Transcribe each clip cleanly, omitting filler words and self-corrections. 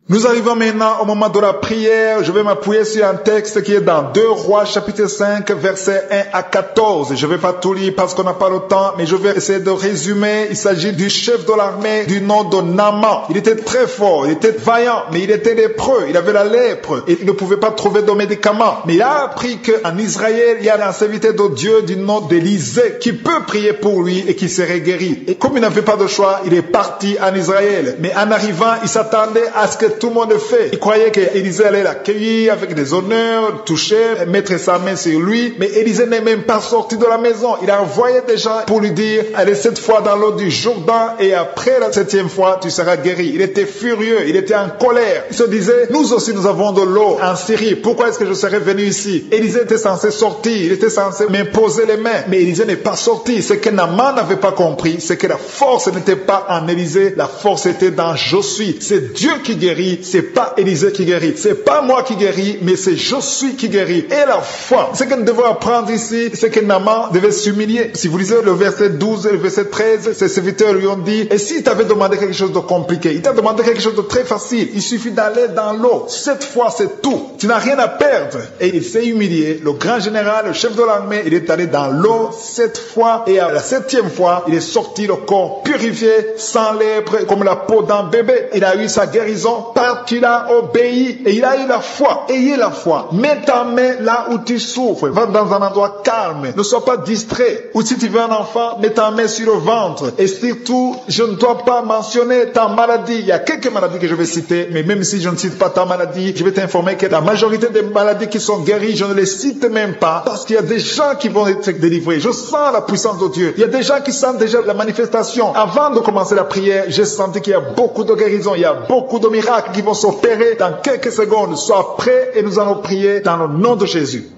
Nous arrivons maintenant au moment de la prière. Je vais m'appuyer sur un texte qui est dans 2 Rois chapitre 5 versets 1 à 14. Je ne vais pas tout lire parce qu'on n'a pas le temps, mais je vais essayer de résumer. Il s'agit du chef de l'armée du nom de Naaman. Il était très fort, il était vaillant, mais il était lépreux, il avait la lèpre et il ne pouvait pas trouver de médicaments. Mais il a appris qu'en Israël, il y a un serviteur de Dieu du nom d'Élisée qui peut prier pour lui et qui serait guéri. Et comme il n'avait pas de choix, il est parti en Israël. Mais en arrivant, il s'attendait à ce que tout le monde le fait. Il croyait qu'Élisée allait l'accueillir avec des honneurs, toucher, mettre sa main sur lui. Mais Élisée n'est même pas sorti de la maison. Il a envoyé des gens pour lui dire, allez 7 fois dans l'eau du Jourdain et après la 7e fois, tu seras guéri. Il était furieux, il était en colère. Il se disait, nous aussi nous avons de l'eau en Syrie. Pourquoi est-ce que je serais venu ici? Élisée était censé sortir, il était censé m'imposer les mains. Mais Élisée n'est pas sorti. Ce que Naaman n'avait pas compris, c'est que la force n'était pas en Élisée, la force était dans je suis. C'est Dieu qui guérit. C'est pas Élisée qui guérit, c'est pas moi qui guéris, mais c'est je suis qui guérit. Et la foi, ce que nous devons apprendre ici, c'est que Naaman devait s'humilier. Si vous lisez le verset 12 et le verset 13, ses serviteurs lui ont dit, et s'il t'avait demandé quelque chose de compliqué, il t'a demandé quelque chose de très facile, il suffit d'aller dans l'eau. 7 fois, c'est tout. Tu n'as rien à perdre. Et il s'est humilié. Le grand général, le chef de l'armée, il est allé dans l'eau 7 fois, et à la 7e fois, il est sorti le corps purifié, sans lèpre, comme la peau d'un bébé. Il a eu sa guérison parce qu'il a obéi et il a eu la foi. Ayez la foi. Mets ta main là où tu souffres. Va dans un endroit calme. Ne sois pas distrait. Ou si tu veux un enfant, mets ta main sur le ventre. Et surtout, je ne dois pas mentionner ta maladie. Il y a quelques maladies que je vais citer, mais même si je ne cite pas ta maladie, je vais t'informer que la majorité des maladies qui sont guéries, je ne les cite même pas parce qu'il y a des gens qui vont être délivrés. Je sens la puissance de Dieu. Il y a des gens qui sentent déjà la manifestation. Avant de commencer la prière, j'ai senti qu'il y a beaucoup de guérisons. Il y a beaucoup de miracles qui vont s'opérer dans quelques secondes. Sois prêt et nous allons prier dans le nom de Jésus.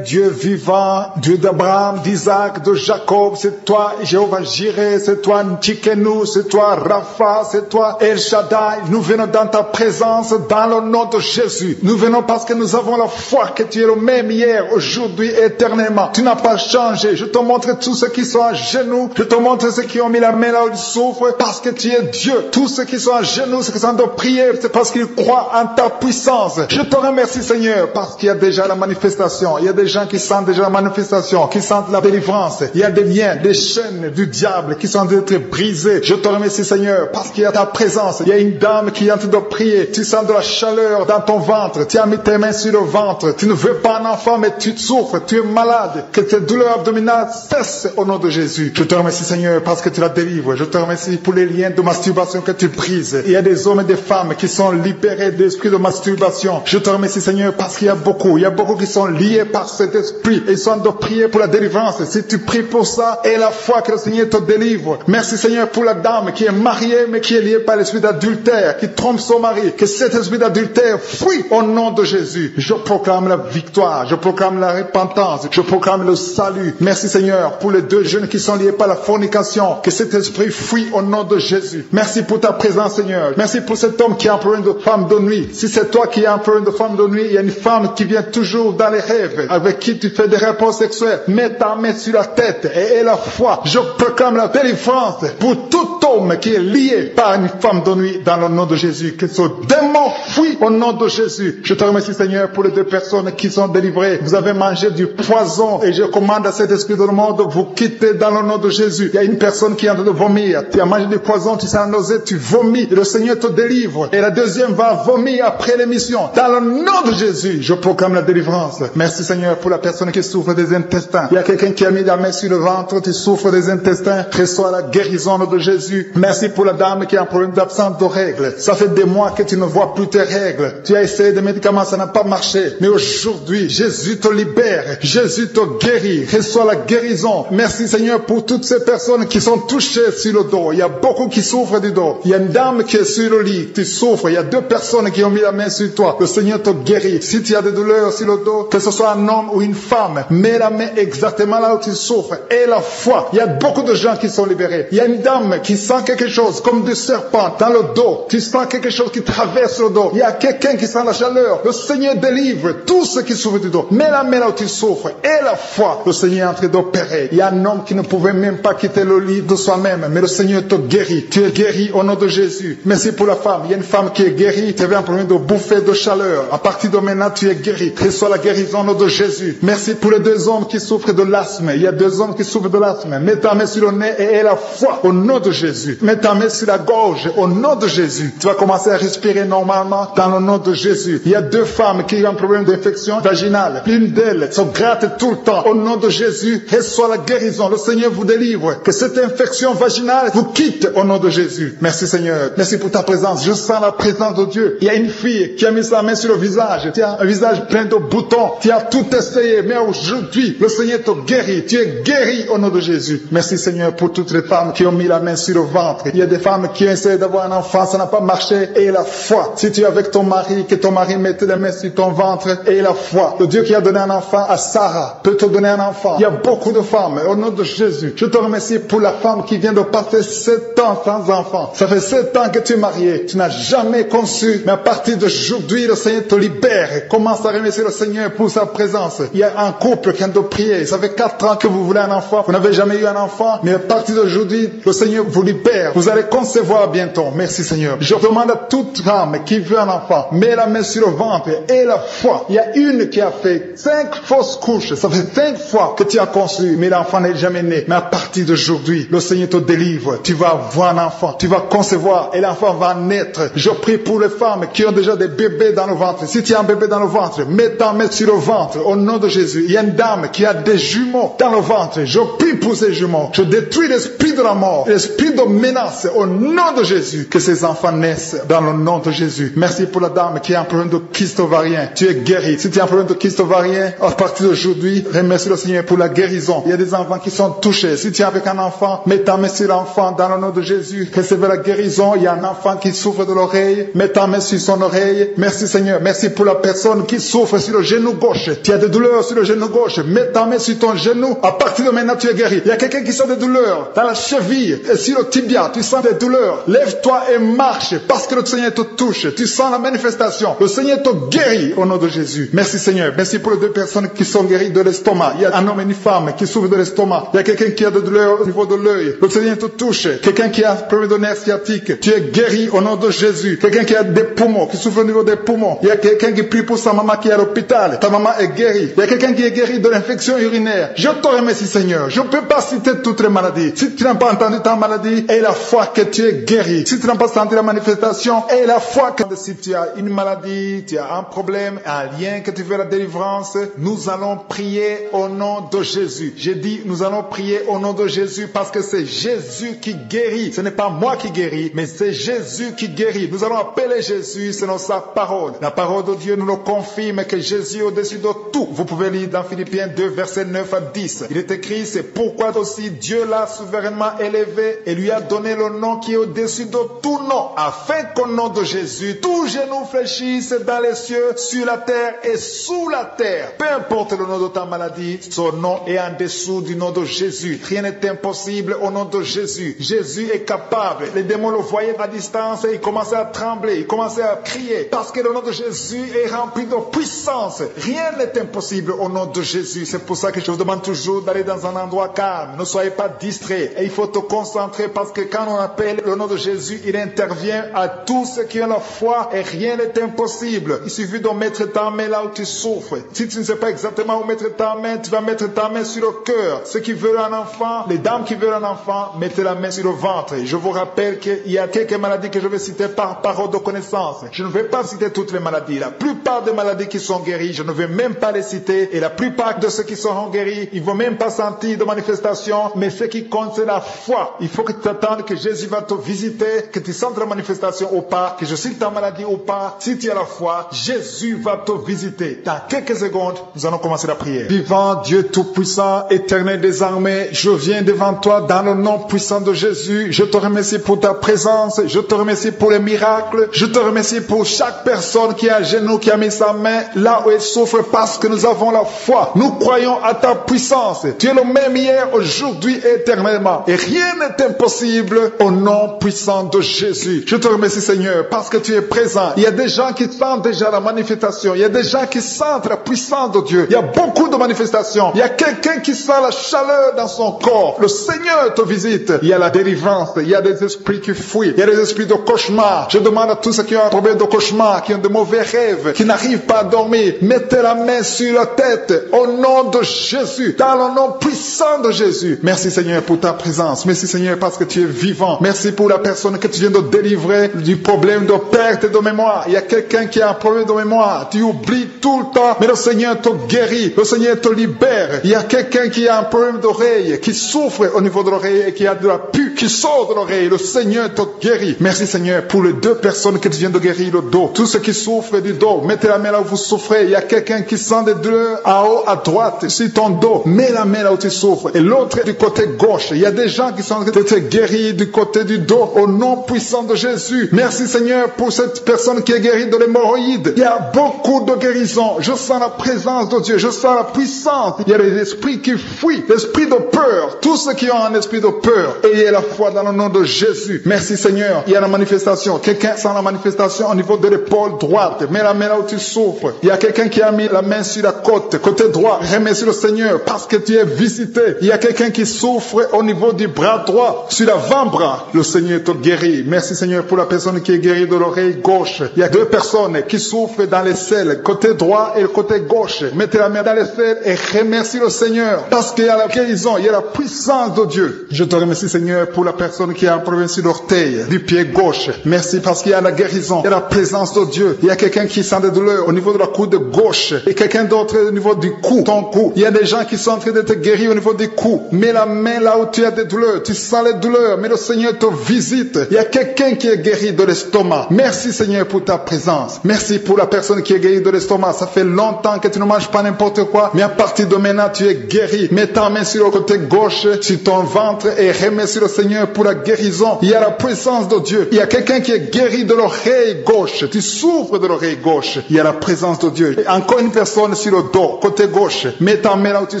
Dieu vivant, Dieu d'Abraham, d'Isaac, de Jacob, c'est toi Jéhovah Jireh, c'est toi Tchikenu, c'est toi Rapha, c'est toi El Shaddai. Nous venons dans ta présence dans le nom de Jésus. Nous venons parce que nous avons la foi que tu es le même hier, aujourd'hui et éternellement. Tu n'as pas changé. Je te montre tous ceux qui sont à genoux. Je te montre ceux qui ont mis la main là où ils souffrent parce que tu es Dieu. Tous ceux qui sont à genoux, ceux qui sont de prière, c'est parce qu'ils croient en ta puissance. Je te remercie Seigneur parce qu'il y a déjà la manifestation. Il y a des gens qui sentent déjà la manifestation, qui sentent la délivrance. Il y a des liens, des chaînes du diable qui sont en train d'être brisés. Je te remercie Seigneur parce qu'il y a ta présence. Il y a une dame qui est en train de prier. Tu sens de la chaleur dans ton ventre. Tu as mis tes mains sur le ventre. Tu ne veux pas un enfant mais tu souffres. Tu es malade. Que tes douleurs abdominales cessent au nom de Jésus. Je te remercie Seigneur parce que tu la délivres. Je te remercie pour les liens de masturbation que tu brises. Il y a des hommes et des femmes qui sont libérés d'esprit de masturbation. Je te remercie Seigneur parce qu'il y a beaucoup qui sont liés par cet esprit et ils sont de prier pour la délivrance. Si tu pries pour ça, et la foi que le Seigneur te délivre. Merci Seigneur pour la dame qui est mariée mais qui est liée par l'esprit d'adultère, qui trompe son mari. Que cet esprit d'adultère fuit au nom de Jésus. Je proclame la victoire, je proclame la repentance, je proclame le salut. Merci Seigneur pour les 2 jeunes qui sont liés par la fornication. Que cet esprit fuit au nom de Jésus. Merci pour ta présence Seigneur. Merci pour cet homme qui est employé de femme de nuit. Si c'est toi qui es employé de femme de nuit, il y a une femme qui vient toujours dans les rêves, avec qui tu fais des rapports sexuels. Mets ta main sur la tête et aie la foi. Je proclame la délivrance pour tout homme qui est lié par une femme de nuit dans le nom de Jésus. Que ce démon fuit au nom de Jésus. Je te remercie Seigneur pour les 2 personnes qui sont délivrées. Vous avez mangé du poison et je commande à cet esprit de le monde de vous quitter dans le nom de Jésus. Il y a une personne qui est en train de vomir. Tu as mangé du poison, tu sens nausée, tu vomis et le Seigneur te délivre. Et la deuxième va vomir après l'émission. Dans le nom de Jésus, je proclame la délivrance. Merci Seigneur pour la personne qui souffre des intestins. Il y a quelqu'un qui a mis la main sur le ventre, tu souffres des intestins. Reçois la guérison de Jésus. Merci pour la dame qui a un problème d'absence de règles. Ça fait des mois que tu ne vois plus tes règles. Tu as essayé des médicaments, ça n'a pas marché. Mais aujourd'hui, Jésus te libère. Jésus te guérit. Reçois la guérison. Merci Seigneur pour toutes ces personnes qui sont touchées sur le dos. Il y a beaucoup qui souffrent du dos. Il y a une dame qui est sur le lit. Tu souffres. Il y a 2 personnes qui ont mis la main sur toi. Le Seigneur te guérit. Si tu as des douleurs sur le dos, que ce soit un homme ou une femme, mets la main exactement là où tu souffres. Et la foi. Il y a beaucoup de gens qui sont libérés. Il y a une dame qui sent quelque chose comme du serpent dans le dos. Tu sens quelque chose qui traverse le dos. Il y a quelqu'un qui sent la chaleur, le Seigneur délivre tous ceux qui souffrent du dos. Mets la main là où tu souffres et la foi, le Seigneur est en train d'opérer. Il y a un homme qui ne pouvait même pas quitter le lit de soi-même, mais le Seigneur te guérit. Tu es guéri au nom de Jésus. Merci pour la femme. Il y a une femme qui est guérie, tu avais un problème de bouffée de chaleur. À partir de maintenant, tu es guéri. Reçois la guérison au nom de Jésus. Merci pour les 2 hommes qui souffrent de l'asthme. Il y a 2 hommes qui souffrent de l'asthme. Mets ta main sur le nez et aie la foi au nom de Jésus. Mets ta main sur la gorge au nom de Jésus. Tu vas commencer à respirer normalement dans le nom de Jésus. Il y a 2 femmes qui ont un problème d'infection vaginale. L'une d'elles se gratte tout le temps. Au nom de Jésus, reçois la guérison. Le Seigneur vous délivre. Que cette infection vaginale vous quitte au nom de Jésus. Merci Seigneur. Merci pour ta présence. Je sens la présence de Dieu. Il y a une fille qui a mis sa main sur le visage. Tu as un visage plein de boutons. Tu as tout essayé. Mais aujourd'hui, le Seigneur te guérit. Tu es guéri au nom de Jésus. Merci Seigneur pour toutes les femmes qui ont mis la main sur le ventre. Il y a des femmes qui ont essayé d'avoir un enfant. Ça n'a pas marché. Et la foi. Si tu es avec ton mari, que ton mari mette les mains sur ton ventre. Et la foi. Le Dieu qui a donné un enfant à Sarah peut te donner un enfant. Il y a beaucoup de femmes. Au nom de Jésus, je te remercie pour la femme qui vient de passer 7 ans sans enfant. Ça fait 7 ans que tu es marié. Tu n'as jamais conçu. Mais à partir d'aujourd'hui, le Seigneur te libère. Commence à remercier le Seigneur pour sa présence. Il y a un couple qui vient de prier. Ça fait 4 ans que vous voulez un enfant. Vous n'avez jamais eu un enfant. Mais à partir d'aujourd'hui, le Seigneur vous libère. Vous allez concevoir bientôt. Merci Seigneur. Je demande à toute femme qui veut un enfant, mets la main sur le ventre et la foi. Il y a une qui a fait 5 fausses couches. Ça fait 5 fois que tu as conçu, mais l'enfant n'est jamais né. Mais à partir d'aujourd'hui, le Seigneur te délivre. Tu vas avoir un enfant. Tu vas concevoir et l'enfant va naître. Je prie pour les femmes qui ont déjà des bébés dans le ventre. Si tu as un bébé dans le ventre, mets ta main sur le ventre au nom de Jésus. Il y a une dame qui a des jumeaux dans le ventre. Je prie pour ces jumeaux. Je détruis l'esprit de la mort, l'esprit de menace au nom de Jésus. Que ces enfants naissent dans le nom de Jésus. Merci pour la dame qui a un problème de kyste ovarien. Tu es guéri. Si tu as un problème de kyste ovarien, à partir d'aujourd'hui, remercie le Seigneur pour la guérison. Il y a des enfants qui sont touchés. Si tu es avec un enfant, mets ta main sur l'enfant dans le nom de Jésus. Recevez la guérison. Il y a un enfant qui souffre de l'oreille. Mets ta main sur son oreille. Merci Seigneur. Merci pour la personne qui souffre sur le genou gauche. Tu as des douleurs sur le genou gauche. Mets ta main sur ton genou. À partir de maintenant, tu es guéri. Il y a quelqu'un qui sent des douleurs dans la cheville et sur le tibia. Tu sens des douleurs. Lève-toi et marche parce que le Seigneur te touche. Tu sens la manifestation. Le Seigneur te guérit au nom de Jésus. Merci Seigneur. Merci pour les 2 personnes qui sont guéries de l'estomac. Il y a un homme et une femme qui souffrent de l'estomac. Il y a quelqu'un qui a des douleurs au niveau de l'œil. Le Seigneur te touche. Quelqu'un qui a un problème de nerf sciatique. Tu es guéri au nom de Jésus. Quelqu'un qui a des poumons, qui souffre au niveau des poumons. Il y a quelqu'un qui prie pour sa maman qui est à l'hôpital. Ta maman est guérie. Il y a quelqu'un qui est guéri de l'infection urinaire. Je te remercie Seigneur. Je ne peux pas citer toutes les maladies. Si tu n'as pas entendu ta maladie, aie la foi que tu es guéri. Si tu n'as pas senti la manifestation, aie la foi que si tu as une maladie, tu as un problème, un lien que tu veux la délivrance, nous allons prier au nom de Jésus. J'ai dit, nous allons prier au nom de Jésus parce que c'est Jésus qui guérit. Ce n'est pas moi qui guéris, mais c'est Jésus qui guérit. Nous allons appeler Jésus selon sa parole. La parole de Dieu nous le confirme que Jésus est au-dessus de tout. Vous pouvez lire dans Philippiens 2, versets 9 à 10. Il est écrit, c'est pourquoi aussi Dieu l'a souverainement élevé et lui a donné le nom qui est au-dessus de tout nom, afin qu'au nom de Jésus, tout genou fléchisse dans les cieux, sur la terre et sous la terre. Peu importe le nom de ta maladie, son nom est en dessous du nom de Jésus. Rien n'est impossible au nom de Jésus. Jésus est capable. Les démons le voyaient à distance et ils commençaient à trembler, ils commençaient à crier, parce que le nom de Jésus est rempli de puissance. Rien n'est impossible au nom de Jésus. C'est pour ça que je vous demande toujours d'aller dans un endroit calme. Ne soyez pas distraits. Et il faut te concentrer parce que quand on appelle le nom de Jésus, il intervient à tous ceux qui ont la foi et rien n'est impossible. Il suffit de mettre ta main là où tu souffres. Si tu ne sais pas exactement où mettre ta main, tu vas mettre ta main sur le cœur. Ceux qui veulent un enfant, les dames qui veulent un enfant, mettez la main sur le ventre. Je vous rappelle qu'il y a quelques maladies que je vais citer par parole de connaissance. Je ne vais pas citer toutes les maladies. La plupart des maladies qui sont guéries, je ne vais même pas les citer. Et la plupart de ceux qui seront guéris, ils ne vont même pas sentir de manifestation. Mais ce qui compte, c'est la foi. Il faut que tu t'attendes que Jésus va te visiter, que tu sentes la manifestation ou pas, que je cite ta maladie ou pas. Si tu as la foi, Jésus va te visiter. Dans quelques secondes, nous allons commencer la prière. Vivant Dieu Tout-Puissant, éternel des armées, je viens devant toi dans le nom puissant de Jésus. Je te remercie pour ta présence. Je te remercie pour les miracles. Je te remercie pour chaque personne qui est à genoux, qui a mis sa main là où elle souffre parce que nous avons la foi. Nous croyons à ta puissance. Tu es le même hier, aujourd'hui et éternellement. Et rien n'est impossible au nom puissant de Jésus. Je te remercie Seigneur parce que tu es présent maintenant. Il y a des gens qui sentent déjà la manifestation. Il y a des gens qui sentent la puissance de Dieu. Il y a beaucoup de manifestations. Il y a quelqu'un qui sent la chaleur dans son corps. Le Seigneur te visite. Il y a la délivrance. Il y a des esprits qui fuient. Il y a des esprits de cauchemar. Je demande à tous ceux qui ont un problème de cauchemar, qui ont de mauvais rêves, qui n'arrivent pas à dormir, mettez la main sur la tête au nom de Jésus, dans le nom puissant de Jésus. Merci Seigneur pour ta présence. Merci Seigneur parce que tu es vivant. Merci pour la personne que tu viens de délivrer du problème de perte de mémoire. Il y a quelqu'un qui a un problème de mémoire. Tu oublies tout le temps, mais le Seigneur te guérit. Le Seigneur te libère. Il y a quelqu'un qui a un problème d'oreille, qui souffre au niveau de l'oreille et qui a de la pus qui sort de l'oreille. Le Seigneur te guérit. Merci Seigneur pour les 2 personnes que tu viens de guérir le dos. Tous ceux qui souffrent du dos, mettez la main là où vous souffrez. Il y a quelqu'un qui sent des douleurs en haut à droite sur ton dos. Mets la main là où tu souffres. Et l'autre du côté gauche. Il y a des gens qui sont en train de te guérir du côté du dos au nom puissant de Jésus. Merci Seigneur pour cette personne qui est guérie de l'hémorroïde. Il y a beaucoup de guérisons. Je sens la présence de Dieu. Je sens la puissance. Il y a des esprits qui fuient. L'esprit de peur. Tous ceux qui ont un esprit de peur, ayez la foi dans le nom de Jésus. Merci Seigneur. Il y a la manifestation. Quelqu'un sent la manifestation au niveau de l'épaule droite. Mets la main là où tu souffres. Il y a quelqu'un qui a mis la main sur la côte, côté droit. Remercie le Seigneur parce que tu es visité. Il y a quelqu'un qui souffre au niveau du bras droit, sur l'avant-bras. Le Seigneur te guérit. Merci Seigneur pour la personne qui est guérie de l'oreille gauche. Il y a 2 personnes qui souffrent dans les selles, côté droit et le côté gauche. Mettez la main dans les selles et remercie le Seigneur parce qu'il y a la guérison, il y a la puissance de Dieu. Je te remercie Seigneur pour la personne qui a un problème sur l'orteil du pied gauche. Merci parce qu'il y a la guérison, il y a la présence de Dieu. Il y a quelqu'un qui sent des douleurs au niveau de la coude gauche et quelqu'un d'autre au niveau du cou, ton cou. Il y a des gens qui sont en train de te guérir au niveau du cou. Mets la main là où tu as des douleurs. Tu sens les douleurs, mais le Seigneur te visite. Il y a quelqu'un qui est guéri de l'estomac. Merci Seigneur pour ta présence. Merci pour la personne qui est guérie de l'estomac. Ça fait longtemps que tu ne manges pas n'importe quoi, mais à partir de maintenant tu es guéri. Mets ta main sur le côté gauche, sur ton ventre et remercie le Seigneur pour la guérison. Il y a la présence de Dieu. Il y a quelqu'un qui est guéri de l'oreille gauche. Tu souffres de l'oreille gauche. Il y a la présence de Dieu. Et encore une personne sur le dos, côté gauche. Mets ta main là où tu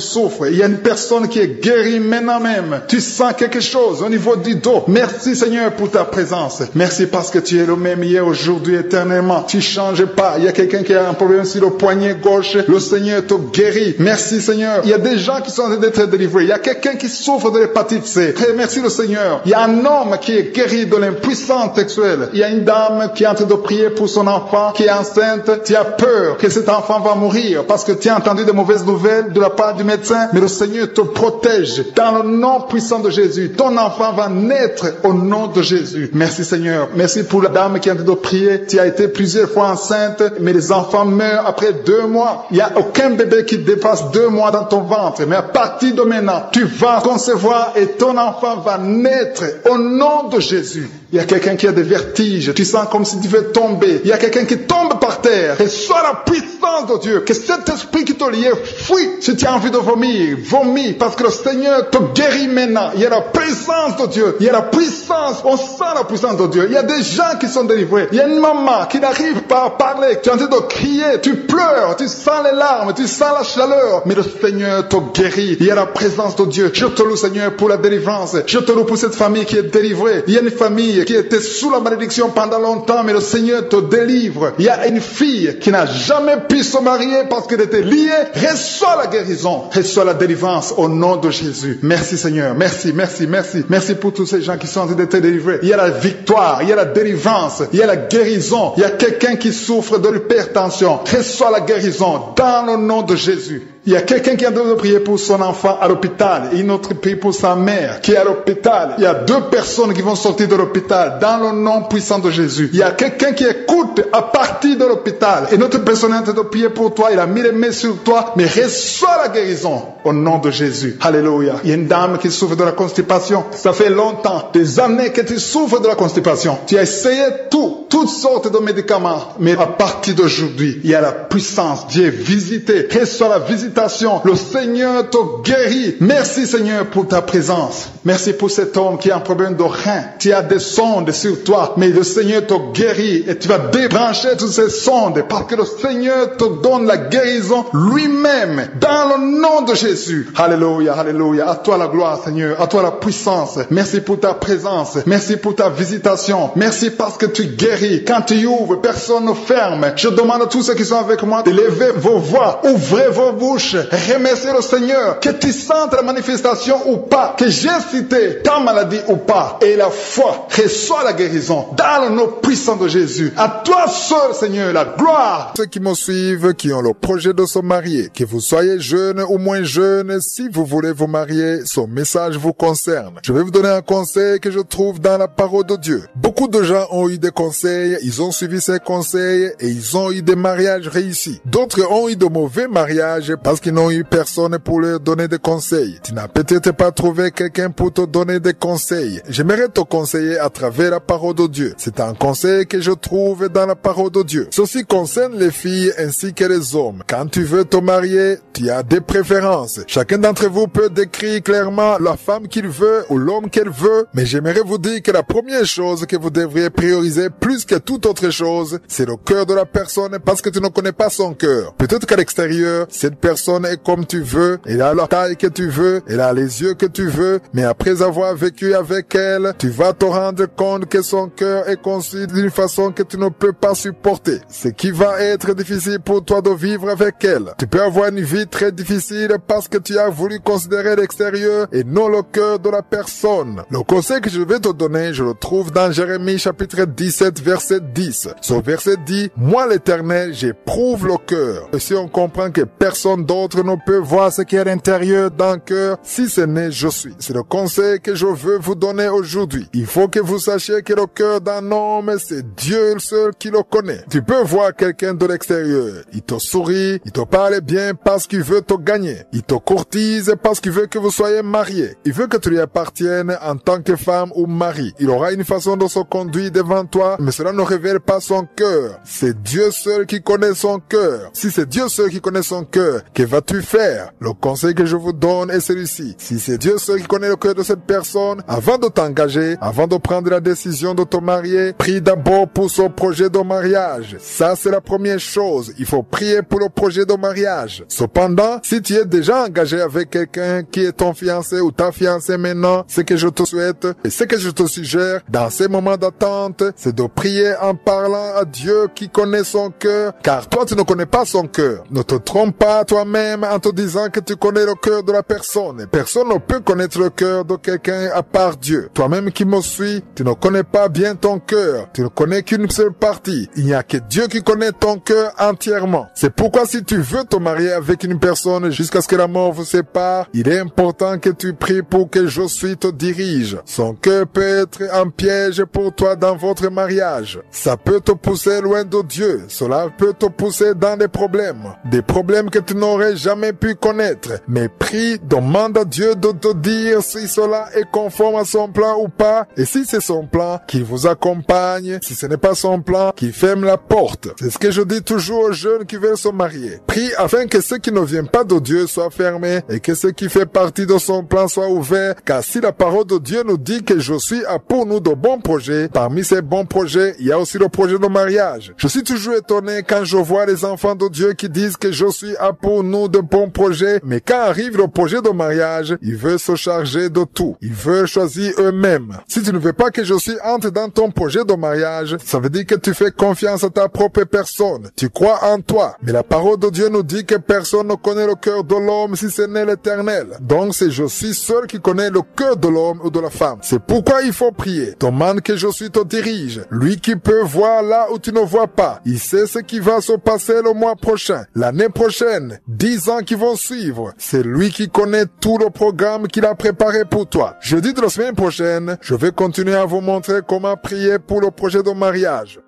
souffres. Il y a une personne qui est guérie maintenant même. Tu sens quelque chose au niveau du dos. Merci Seigneur pour ta présence. Merci parce que tu es le même hier, aujourd'hui, éternellement. Tu changes pas. Il y a quelqu'un qui a un problème sur le poignet gauche. Le Seigneur te guérit. Merci Seigneur. Il y a des gens qui sont en train d'être délivrés. Il y a quelqu'un qui souffre de l'hépatite C. Merci le Seigneur. Il y a un homme qui est guéri de l'impuissance sexuelle. Il y a une dame qui est en train de prier pour son enfant qui est enceinte. Tu as peur que cet enfant va mourir parce que tu as entendu de mauvaises nouvelles de la part du médecin. Mais le Seigneur te protège dans le nom puissant de Jésus. Ton enfant va naître au nom de Jésus. Merci Seigneur. Merci pour la dame qui est en train de prier. Tu as été plusieurs fois enceinte, mais les enfants meurent après 2 mois. Il n'y a aucun bébé qui dépasse 2 mois dans ton ventre. Mais à partir de maintenant, tu vas concevoir et ton enfant va naître au nom de Jésus. Il y a quelqu'un qui a des vertiges. Tu sens comme si tu veux tomber. Il y a quelqu'un qui tombe par terre. Et soit la puissance de Dieu. Que cet esprit qui te liait fuit. Si tu as envie de vomir, vomis. Parce que le Seigneur te guérit maintenant. Il y a la présence de Dieu. Il y a la puissance. On sent la puissance de Dieu. Il y a des gens qui sont délivrés. Il y a une maman qui n'arrive pas à parler. Tu es en train de crier. Tu pleures. Tu sens les larmes. Tu sens la chaleur. Mais le Seigneur te guérit. Il y a la présence de Dieu. Je te loue Seigneur pour la délivrance. Je te loue pour cette famille qui est délivrée. Il y a une famille qui était sous la malédiction pendant longtemps, mais le Seigneur te délivre. Il y a une fille qui n'a jamais pu se marier parce qu'elle était liée. Reçois la guérison, reçois la délivrance au nom de Jésus. Merci Seigneur, merci, merci, merci. Merci pour tous ces gens qui sont en train d'être délivrés. Il y a la victoire, il y a la délivrance, il y a la guérison. Il y a quelqu'un qui souffre de l'hypertension. Reçois la guérison dans le nom de Jésus. Il y a quelqu'un qui est en train de prier pour son enfant à l'hôpital. Et une autre prie pour sa mère qui est à l'hôpital. Il y a 2 personnes qui vont sortir de l'hôpital dans le nom puissant de Jésus. Il y a quelqu'un qui écoute à partir de l'hôpital. Et notre personne est en train de prier pour toi. Il a mis les mains sur toi. Mais reçois la guérison au nom de Jésus. Alléluia. Il y a une dame qui souffre de la constipation. Ça fait longtemps, des années que tu souffres de la constipation. Tu as essayé toutes sortes de médicaments. Mais à partir d'aujourd'hui, il y a la puissance. Dieu visité. Reçois la visite visitation. Le Seigneur te guérit. Merci Seigneur pour ta présence. Merci pour cet homme qui a un problème de rein. Tu as des sondes sur toi, mais le Seigneur te guérit et tu vas débrancher toutes ces sondes parce que le Seigneur te donne la guérison lui-même dans le nom de Jésus. Alléluia, alléluia. À toi la gloire Seigneur, à toi la puissance. Merci pour ta présence. Merci pour ta visitation. Merci parce que tu guéris. Quand tu ouvres, personne ne ferme. Je demande à tous ceux qui sont avec moi de lever vos voix, ouvrez vos bouches, remerciez le Seigneur, que tu sentes la manifestation ou pas, que j'ai cité ta maladie ou pas, et la foi reçoit la guérison dans le nom puissant de Jésus. À toi seul Seigneur la gloire. Ceux qui me suivent, qui ont le projet de se marier, que vous soyez jeune ou moins jeune, si vous voulez vous marier, son message vous concerne. Je vais vous donner un conseil que je trouve dans la parole de Dieu. Beaucoup de gens ont eu des conseils, ils ont suivi ces conseils et ils ont eu des mariages réussis. D'autres ont eu de mauvais mariages parce qu'ils n'ont eu personne pour leur donner des conseils. Tu n'as peut-être pas trouvé quelqu'un pour te donner des conseils. J'aimerais te conseiller à travers la parole de Dieu. C'est un conseil que je trouve dans la parole de Dieu. Ceci concerne les filles ainsi que les hommes. Quand tu veux te marier, tu as des préférences. Chacun d'entre vous peut décrire clairement la femme qu'il veut ou l'homme qu'elle veut, mais j'aimerais vous dire que la première chose que vous devriez prioriser plus que toute autre chose, c'est le cœur de la personne parce que tu ne connais pas son cœur. Peut-être qu'à l'extérieur, cette personne est comme tu veux, elle a la taille que tu veux, elle a les yeux que tu veux, mais après avoir vécu avec elle, tu vas te rendre compte que son cœur est conçu d'une façon que tu ne peux pas supporter. Ce qui va être difficile pour toi de vivre avec elle. Tu peux avoir une vie très difficile parce que tu as voulu considérer l'extérieur et non le cœur de la personne. Le conseil que je vais te donner, je le trouve dans Jérémie chapitre 17 verset 10. Ce verset dit, moi l'Éternel, j'éprouve le cœur. Et si on comprend que personne d'autre ne peut voir ce qui est à l'intérieur d'un cœur, si ce n'est je suis. C'est le conseil que je veux vous donner aujourd'hui. Il faut que vous sachiez que le cœur d'un homme, c'est Dieu seul qui le connaît. Tu peux voir quelqu'un de l'extérieur. Il te sourit, il te parle bien parce qu'il veut te gagner. Il te courtise parce qu'il veut que vous soyez mariés. Il veut que tu lui appartiennes en tant que femme ou mari. Il aura une façon de se conduire devant toi, mais cela ne révèle pas son cœur. C'est Dieu seul qui connaît son cœur. Si c'est Dieu seul qui connaît son cœur, que vas-tu faire? Le conseil que je vous donne est celui-ci. Si c'est Dieu seul qui connaît le cœur de cette personne, avant de t'engager, avant de prendre la décision de te marier, prie d'abord pour son projet de mariage. Ça, c'est la première chose. Il faut prier pour le projet de mariage. Cependant, si tu es déjà engagé avec quelqu'un qui est ton fiancé ou ta fiancée maintenant, ce que je te souhaite et ce que je te suggère dans ces moments d'attente, c'est de prier en parlant à Dieu qui connaît son cœur, car toi tu ne connais pas son cœur. Ne te trompe pas toi-même en te disant que tu connais le cœur de la personne. Personne ne peut connaître le cœur de quelqu'un à part Dieu. Toi-même qui me suis, tu ne connais pas bien ton cœur. Tu ne connais qu'une seule partie. Il n'y a que Dieu qui connaît ton cœur entièrement. C'est pourquoi si tu veux te marier avec une personne jusqu'à ce que la mort vous sépare, il est important que tu pries pour que je suis te dirige. Son cœur peut être un piège pour toi dans votre mariage. Ça peut te pousser loin de Dieu. Cela peut te pousser dans des problèmes que tu n'aurais jamais pu connaître. Mais prie, demande à Dieu de te dire si cela est conforme à son plan ou pas. Et si c'est son plan, qu'il vous accompagne. Si ce n'est pas son plan, qu'il ferme la porte. C'est ce que je dis toujours aux jeunes qui veulent se marier. Prie afin que ce qui ne vient pas de Dieu soit fermé et que ce qui fait partie de son plan soit ouvert. Car si la parole de Dieu nous dit que je suis a pour nous de bons projets, parmi ces bons projets, il y a aussi le projet de mariage. Je suis toujours étonné quand je vois les enfants de Dieu qui disent que je suis a pour nous de bons projets, mais quand arrive le projet de mariage, ils veulent se charger de tout. Ils veulent choisir eux-mêmes. Si tu ne veux pas que je suis entre dans ton projet de mariage, ça veut dire que tu fais confiance à ta propre personne. Tu crois en toi. Mais la parole de Dieu nous dit que personne ne connaît le cœur de l'homme si ce n'est l'Éternel. Donc c'est je suis seul qui connais le cœur de l'homme ou de la femme. C'est pourquoi il faut prier. Demande que je suis te dirige. Lui qui peut voir là où tu ne vois pas. Il sait ce qui va se passer le mois prochain, l'année prochaine, 10 ans qui vont suivre. C'est lui qui connaît tout le programme qu'il a préparé pour toi. Jeudi de la semaine prochaine, je vais continuer à vous montrer comment prier pour le projet de mariage.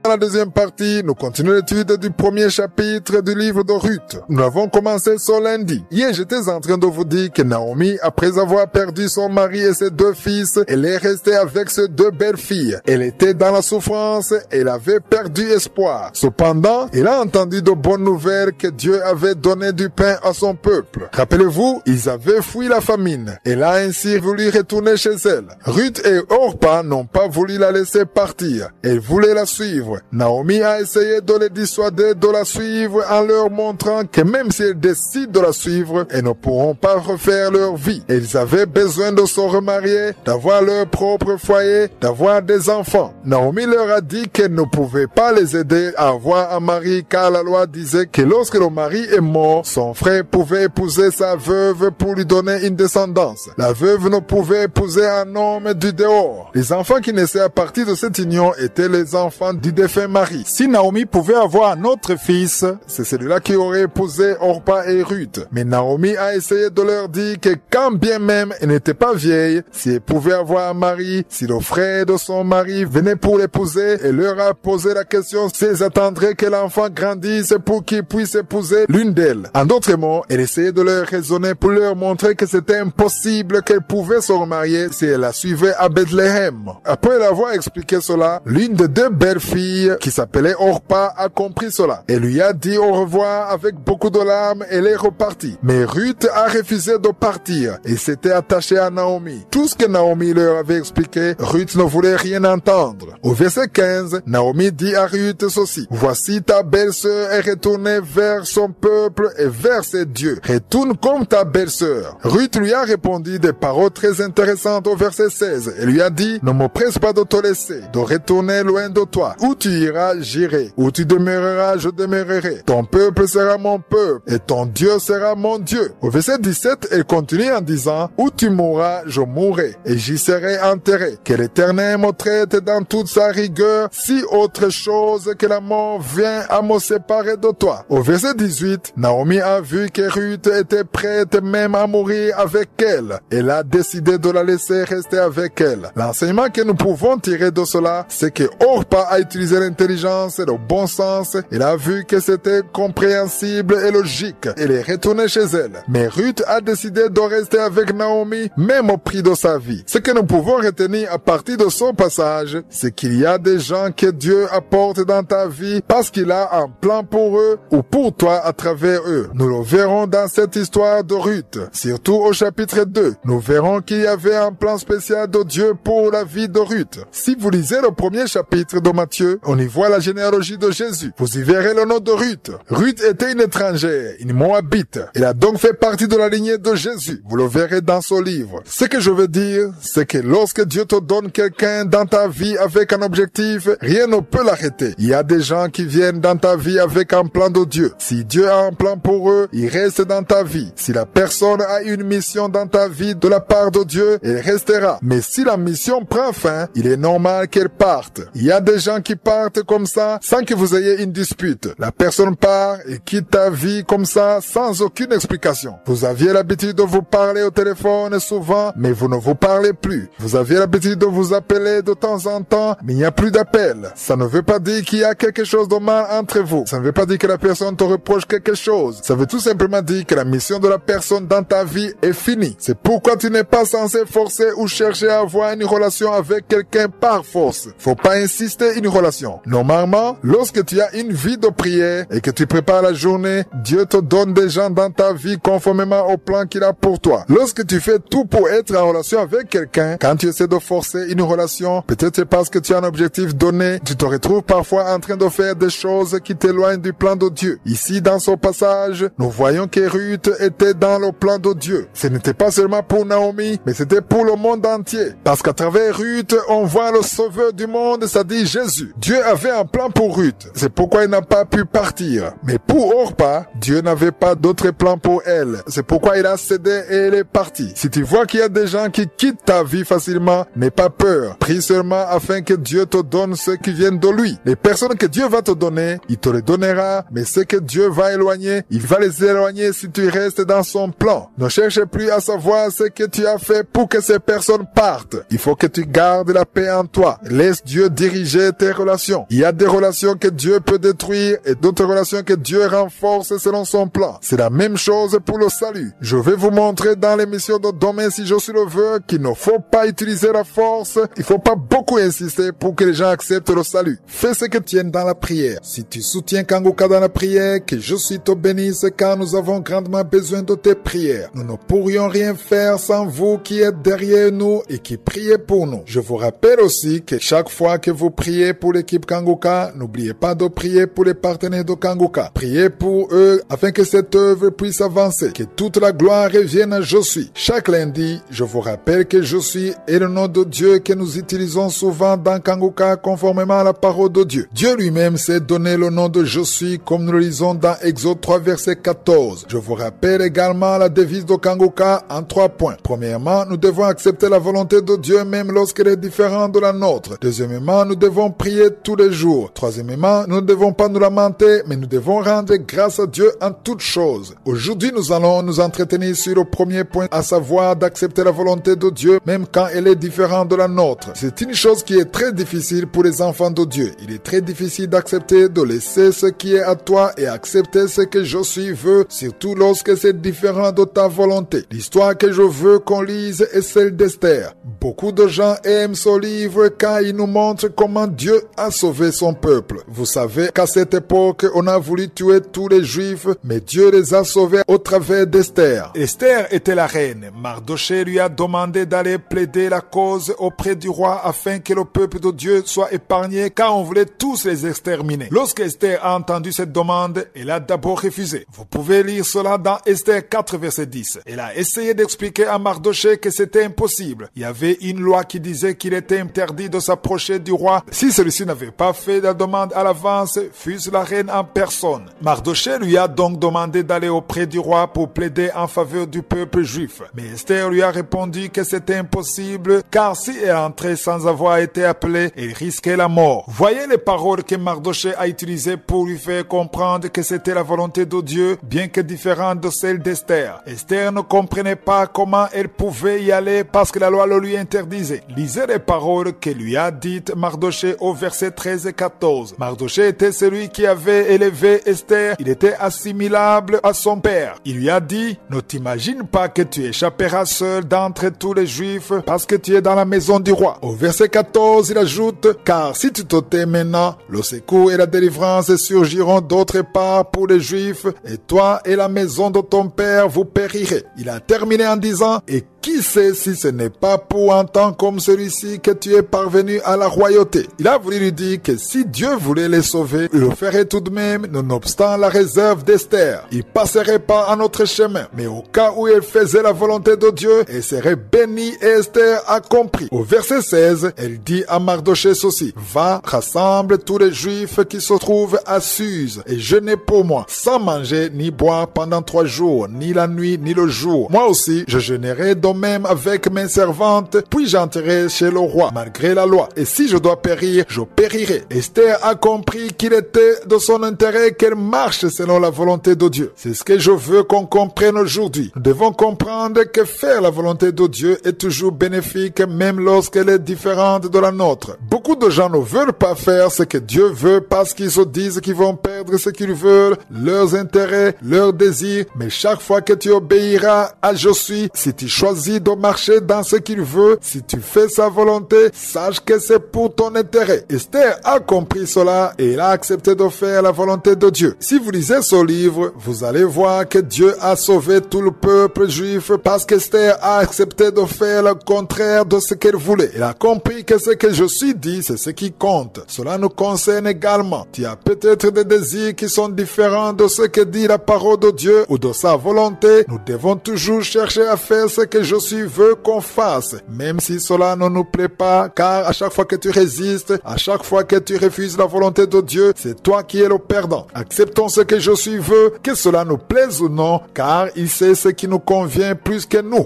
la deuxième partie, nous continuons l'étude du premier chapitre du livre de Ruth. Nous avons commencé ce lundi. Hier, j'étais en train de vous dire que Naomi, après avoir perdu son mari et ses 2 fils, elle est restée avec ses 2 belles filles. Elle était dans la souffrance, elle avait perdu espoir. Cependant, elle a entendu de bonnes nouvelles que Dieu avait donné du pain à son peuple. Rappelez-vous, ils avaient fui la famine. Elle a ainsi voulu retourner chez elle. Ruth et Orpa n'ont pas voulu la laisser partir. Elles voulaient la suivre. Naomi a essayé de les dissuader de la suivre en leur montrant que même si elles décident de la suivre, elles ne pourront pas refaire leur vie. Elles avaient besoin de se remarier, d'avoir leur propre foyer, d'avoir des enfants. Naomi leur a dit qu'elle ne pouvait pas les aider à avoir un mari car la loi disait que lorsque le mari est mort, son frère pouvait épouser sa veuve pour lui donner une descendance. La veuve ne pouvait épouser un homme du dehors. Les enfants qui naissaient à partir de cette union étaient les enfants du défunt mari. Si Naomi pouvait avoir un autre fils, c'est celui-là qui aurait épousé Orpa et Ruth. Mais Naomi a essayé de leur dire que quand bien même elle n'était pas vieille, si elle pouvait avoir un mari, si le frère de son mari venait pour l'épouser, elle leur a posé la question s'ils attendraient que l'enfant grandisse pour qu'il puisse épouser l'une d'elles. En d'autres mots, elle essayait de leur raisonner pour leur montrer que c'était impossible qu'elle pouvait se remarier si elle la suivait à Bethléem. Après avoir expliqué cela, l'une des 2 belles filles, qui s'appelait Orpa, a compris cela. Elle lui a dit au revoir avec beaucoup de larmes et elle est repartie. Mais Ruth a refusé de partir et s'était attachée à Naomi. Tout ce que Naomi leur avait expliqué, Ruth ne voulait rien entendre. Au verset 15, Naomi dit à Ruth ceci: « Voici ta belle-sœur est retournée vers son peuple et vers ses dieux. Retourne comme ta belle-sœur. » Ruth lui a répondu des paroles très intéressantes au verset 16. Elle lui a dit: « Ne me presse pas de te laisser, de retourner loin de toi. Où tu iras, j'irai. Où tu demeureras, je demeurerai. Ton peuple sera mon peuple et ton Dieu sera mon Dieu. » Au verset 17, elle continue en disant: « Où tu mourras, je mourrai et j'y serai enterré. Que l'Éternel me traite dans toute sa rigueur, si autre chose que la mort vient à me séparer de toi. » Au verset 18, Naomi a vu que Ruth était prête même à mourir avec elle. Elle a décidé de la laisser rester avec elle. L'enseignement que nous pouvons tirer de cela, c'est que Orpa a utilisé l'intelligence et le bon sens. Elle a vu que c'était compréhensible et logique. Elle est retournée chez elle. Mais Ruth a décidé de rester avec Naomi, même au prix de sa vie. Ce que nous pouvons retenir à partir de son passage, c'est qu'il y a des gens que Dieu apporte dans ta vie parce qu'il a un plan pour eux ou pour toi à travers eux. Nous le verrons dans cette histoire de Ruth. Surtout au chapitre 2, nous verrons qu'il y avait un plan spécial de Dieu pour la vie de Ruth. Si vous lisez le premier chapitre de Matthieu, on y voit la généalogie de Jésus. Vous y verrez le nom de Ruth. Ruth était une étrangère, une Moabite. Elle a donc fait partie de la lignée de Jésus. Vous le verrez dans ce livre. Ce que je veux dire, c'est que lorsque Dieu te donne quelqu'un dans ta vie avec un objectif, rien ne peut l'arrêter. Il y a des gens qui viennent dans ta vie avec un plan de Dieu. Si Dieu a un plan pour eux, il reste dans ta vie. Si la personne a une mission dans ta vie de la part de Dieu, elle restera. Mais si la mission prend fin, il est normal qu'elle parte. Il y a des gens qui partent comme ça sans que vous ayez une dispute. La personne part et quitte ta vie comme ça sans aucune explication. Vous aviez l'habitude de vous parler au téléphone souvent, mais vous ne vous parlez plus. Vous aviez l'habitude de vous appeler de temps en temps, mais il n'y a plus d'appel. Ça ne veut pas dire qu'il y a quelque chose de mal entre vous. Ça ne veut pas dire que la personne te reproche quelque chose. Ça veut tout simplement dire que la mission de la personne dans ta vie est finie. C'est pourquoi tu n'es pas censé forcer ou chercher à avoir une relation avec quelqu'un par force. Faut pas insister une relation. Normalement, lorsque tu as une vie de prière et que tu prépares la journée, Dieu te donne des gens dans ta vie conformément au plan qu'il a pour toi. Lorsque tu fais tout pour être en relation avec quelqu'un, quand tu essaies de forcer une relation, peut-être c'est parce que tu as un objectif donné, tu te retrouves parfois en train de faire des choses qui t'éloignent du plan de Dieu. Ici, dans ce passage, nous voyons que Ruth était dans le plan de Dieu. Ce n'était pas seulement pour Naomi, mais c'était pour le monde entier. Parce qu'à travers Ruth, on voit le sauveur du monde, c'est-à-dire Jésus. Dieu avait un plan pour Ruth. C'est pourquoi il n'a pas pu partir. Mais pour Orpa, Dieu n'avait pas d'autre plan pour elle. C'est pourquoi il a cédé et elle est partie. Si tu vois qu'il y a des gens qui quittent ta vie facilement, n'aie pas peur. Prie seulement afin que Dieu te donne ceux qui viennent de lui. Les personnes que Dieu va te donner, il te les donnera, mais ceux que Dieu va éloigner, il va les éloigner si tu restes dans son plan. Ne cherche plus à savoir ce que tu as fait pour que ces personnes partent. Il faut que tu gardes la paix en toi. Laisse Dieu diriger tes relations relations. Il y a des relations que Dieu peut détruire et d'autres relations que Dieu renforce selon son plan. C'est la même chose pour le salut. Je vais vous montrer dans l'émission de demain, si Josué le veut, qu'il ne faut pas utiliser la force. Il faut pas beaucoup insister pour que les gens acceptent le salut. Fais ce que tu aimes dans la prière. Si tu soutiens Kangoka dans la prière, que Josué te bénisse, car nous avons grandement besoin de tes prières. Nous ne pourrions rien faire sans vous qui êtes derrière nous et qui priez pour nous. Je vous rappelle aussi que chaque fois que vous priez pour l'équipe Kangoka, n'oubliez pas de prier pour les partenaires de Kangoka. Priez pour eux afin que cette œuvre puisse avancer, que toute la gloire revienne à Josué. Chaque lundi, je vous rappelle que Josué est le nom de Dieu que nous utilisons souvent dans Kangoka conformément à la parole de Dieu. Dieu lui-même s'est donné le nom de Josué comme nous le lisons dans Exode 3 verset 14. Je vous rappelle également la devise de Kangoka en 3 points. Premièrement, nous devons accepter la volonté de Dieu même lorsqu'elle est différente de la nôtre. Deuxièmement, nous devons prier tous les jours. Troisièmement, nous ne devons pas nous lamenter, mais nous devons rendre grâce à Dieu en toutes choses. Aujourd'hui, nous allons nous entretenir sur le premier point, à savoir d'accepter la volonté de Dieu même quand elle est différente de la nôtre. C'est une chose qui est très difficile pour les enfants de Dieu. Il est très difficile d'accepter de laisser ce qui est à toi et accepter ce que Josué veut, surtout lorsque c'est différent de ta volonté. L'histoire que je veux qu'on lise est celle d'Esther. Beaucoup de gens aiment ce livre car il nous montre comment Dieu a sauvé son peuple. Vous savez qu'à cette époque, on a voulu tuer tous les Juifs, mais Dieu les a sauvés au travers d'Esther. Esther était la reine. Mardoché lui a demandé d'aller plaider la cause auprès du roi afin que le peuple de Dieu soit épargné car on voulait tous les exterminer. Lorsque Esther a entendu cette demande, elle a d'abord refusé. Vous pouvez lire cela dans Esther 4 verset 10. Elle a essayé d'expliquer à Mardoché que c'était impossible. Il y avait une loi qui disait qu'il était interdit de s'approcher du roi si celui-ci n'avait pas fait la demande à l'avance, fût-ce la reine en personne. Mardoché lui a donc demandé d'aller auprès du roi pour plaider en faveur du peuple juif. Mais Esther lui a répondu que c'était impossible car si elle entrait sans avoir été appelée, elle risquait la mort. Voyez les paroles que Mardoché a utilisées pour lui faire comprendre que c'était la volonté de Dieu, bien que différente de celle d'Esther. Esther ne comprenait pas comment elle pouvait y aller parce que la loi le lui interdisait. Lisez les paroles que lui a dites Mardoché au verset 13 et 14. Mardoché était celui qui avait élevé Esther. Il était assimilable à son père. Il lui a dit, ne t'imagine pas que tu échapperas seul d'entre tous les Juifs parce que tu es dans la maison du roi. Au verset 14, il ajoute, car si tu te tais maintenant, le secours et la délivrance surgiront d'autre part pour les Juifs et toi et la maison de ton père vous périrez. Il a terminé en disant, et qui sait si ce n'est pas pour un temps comme celui-ci que tu es parvenu à la royauté. Il a voulu lui dire que si Dieu voulait les sauver, il le ferait tout de même, nonobstant la réserve d'Esther. Il passerait pas un autre chemin, mais au cas où elle faisait la volonté de Dieu, elle serait bénie et Esther a compris. Au verset 16, elle dit à Mardoché ceci, va, rassemble tous les Juifs qui se trouvent à Suse et jeûnez pour moi, sans manger ni boire pendant 3 jours, ni la nuit ni le jour. Moi aussi, je jeûnerai de même avec mes servantes, puis j'entrerai chez le roi, malgré la loi. Et si je dois périr, je périrai. Esther a compris qu'il était de son intérêt qu'elle marche selon la volonté de Dieu. C'est ce que je veux qu'on comprenne aujourd'hui. Nous devons comprendre que faire la volonté de Dieu est toujours bénéfique, même lorsqu'elle est différente de la nôtre. Beaucoup de gens ne veulent pas faire ce que Dieu veut parce qu'ils se disent qu'ils vont perdre ce qu'ils veulent, leurs intérêts, leurs désirs. Mais chaque fois que tu obéiras à Josué, si tu choisis de marcher dans ce qu'il veut, si tu fais sa volonté, sache que c'est pour ton intérêt. Esther a compris cela et elle a accepté de faire la volonté de Dieu. Si vous lisez ce livre, vous allez voir que Dieu a sauvé tout le peuple juif parce qu'Esther a accepté de faire le contraire de ce qu'elle voulait. Elle a compris que ce que je suis dit, c'est ce qui compte. Cela nous concerne également. Tu as peut-être des désirs qui sont différents de ce que dit la parole de Dieu ou de sa volonté. Nous devons toujours chercher à faire ce que Josué veut qu'on fasse, même si cela ne nous plaît pas, car à chaque fois que tu résistes, à chaque fois que tu refuses la volonté de Dieu, c'est toi qui es le perdant. Acceptons ce que Josué veut, que cela nous plaise ou non, car il sait ce qui nous convient plus que nous.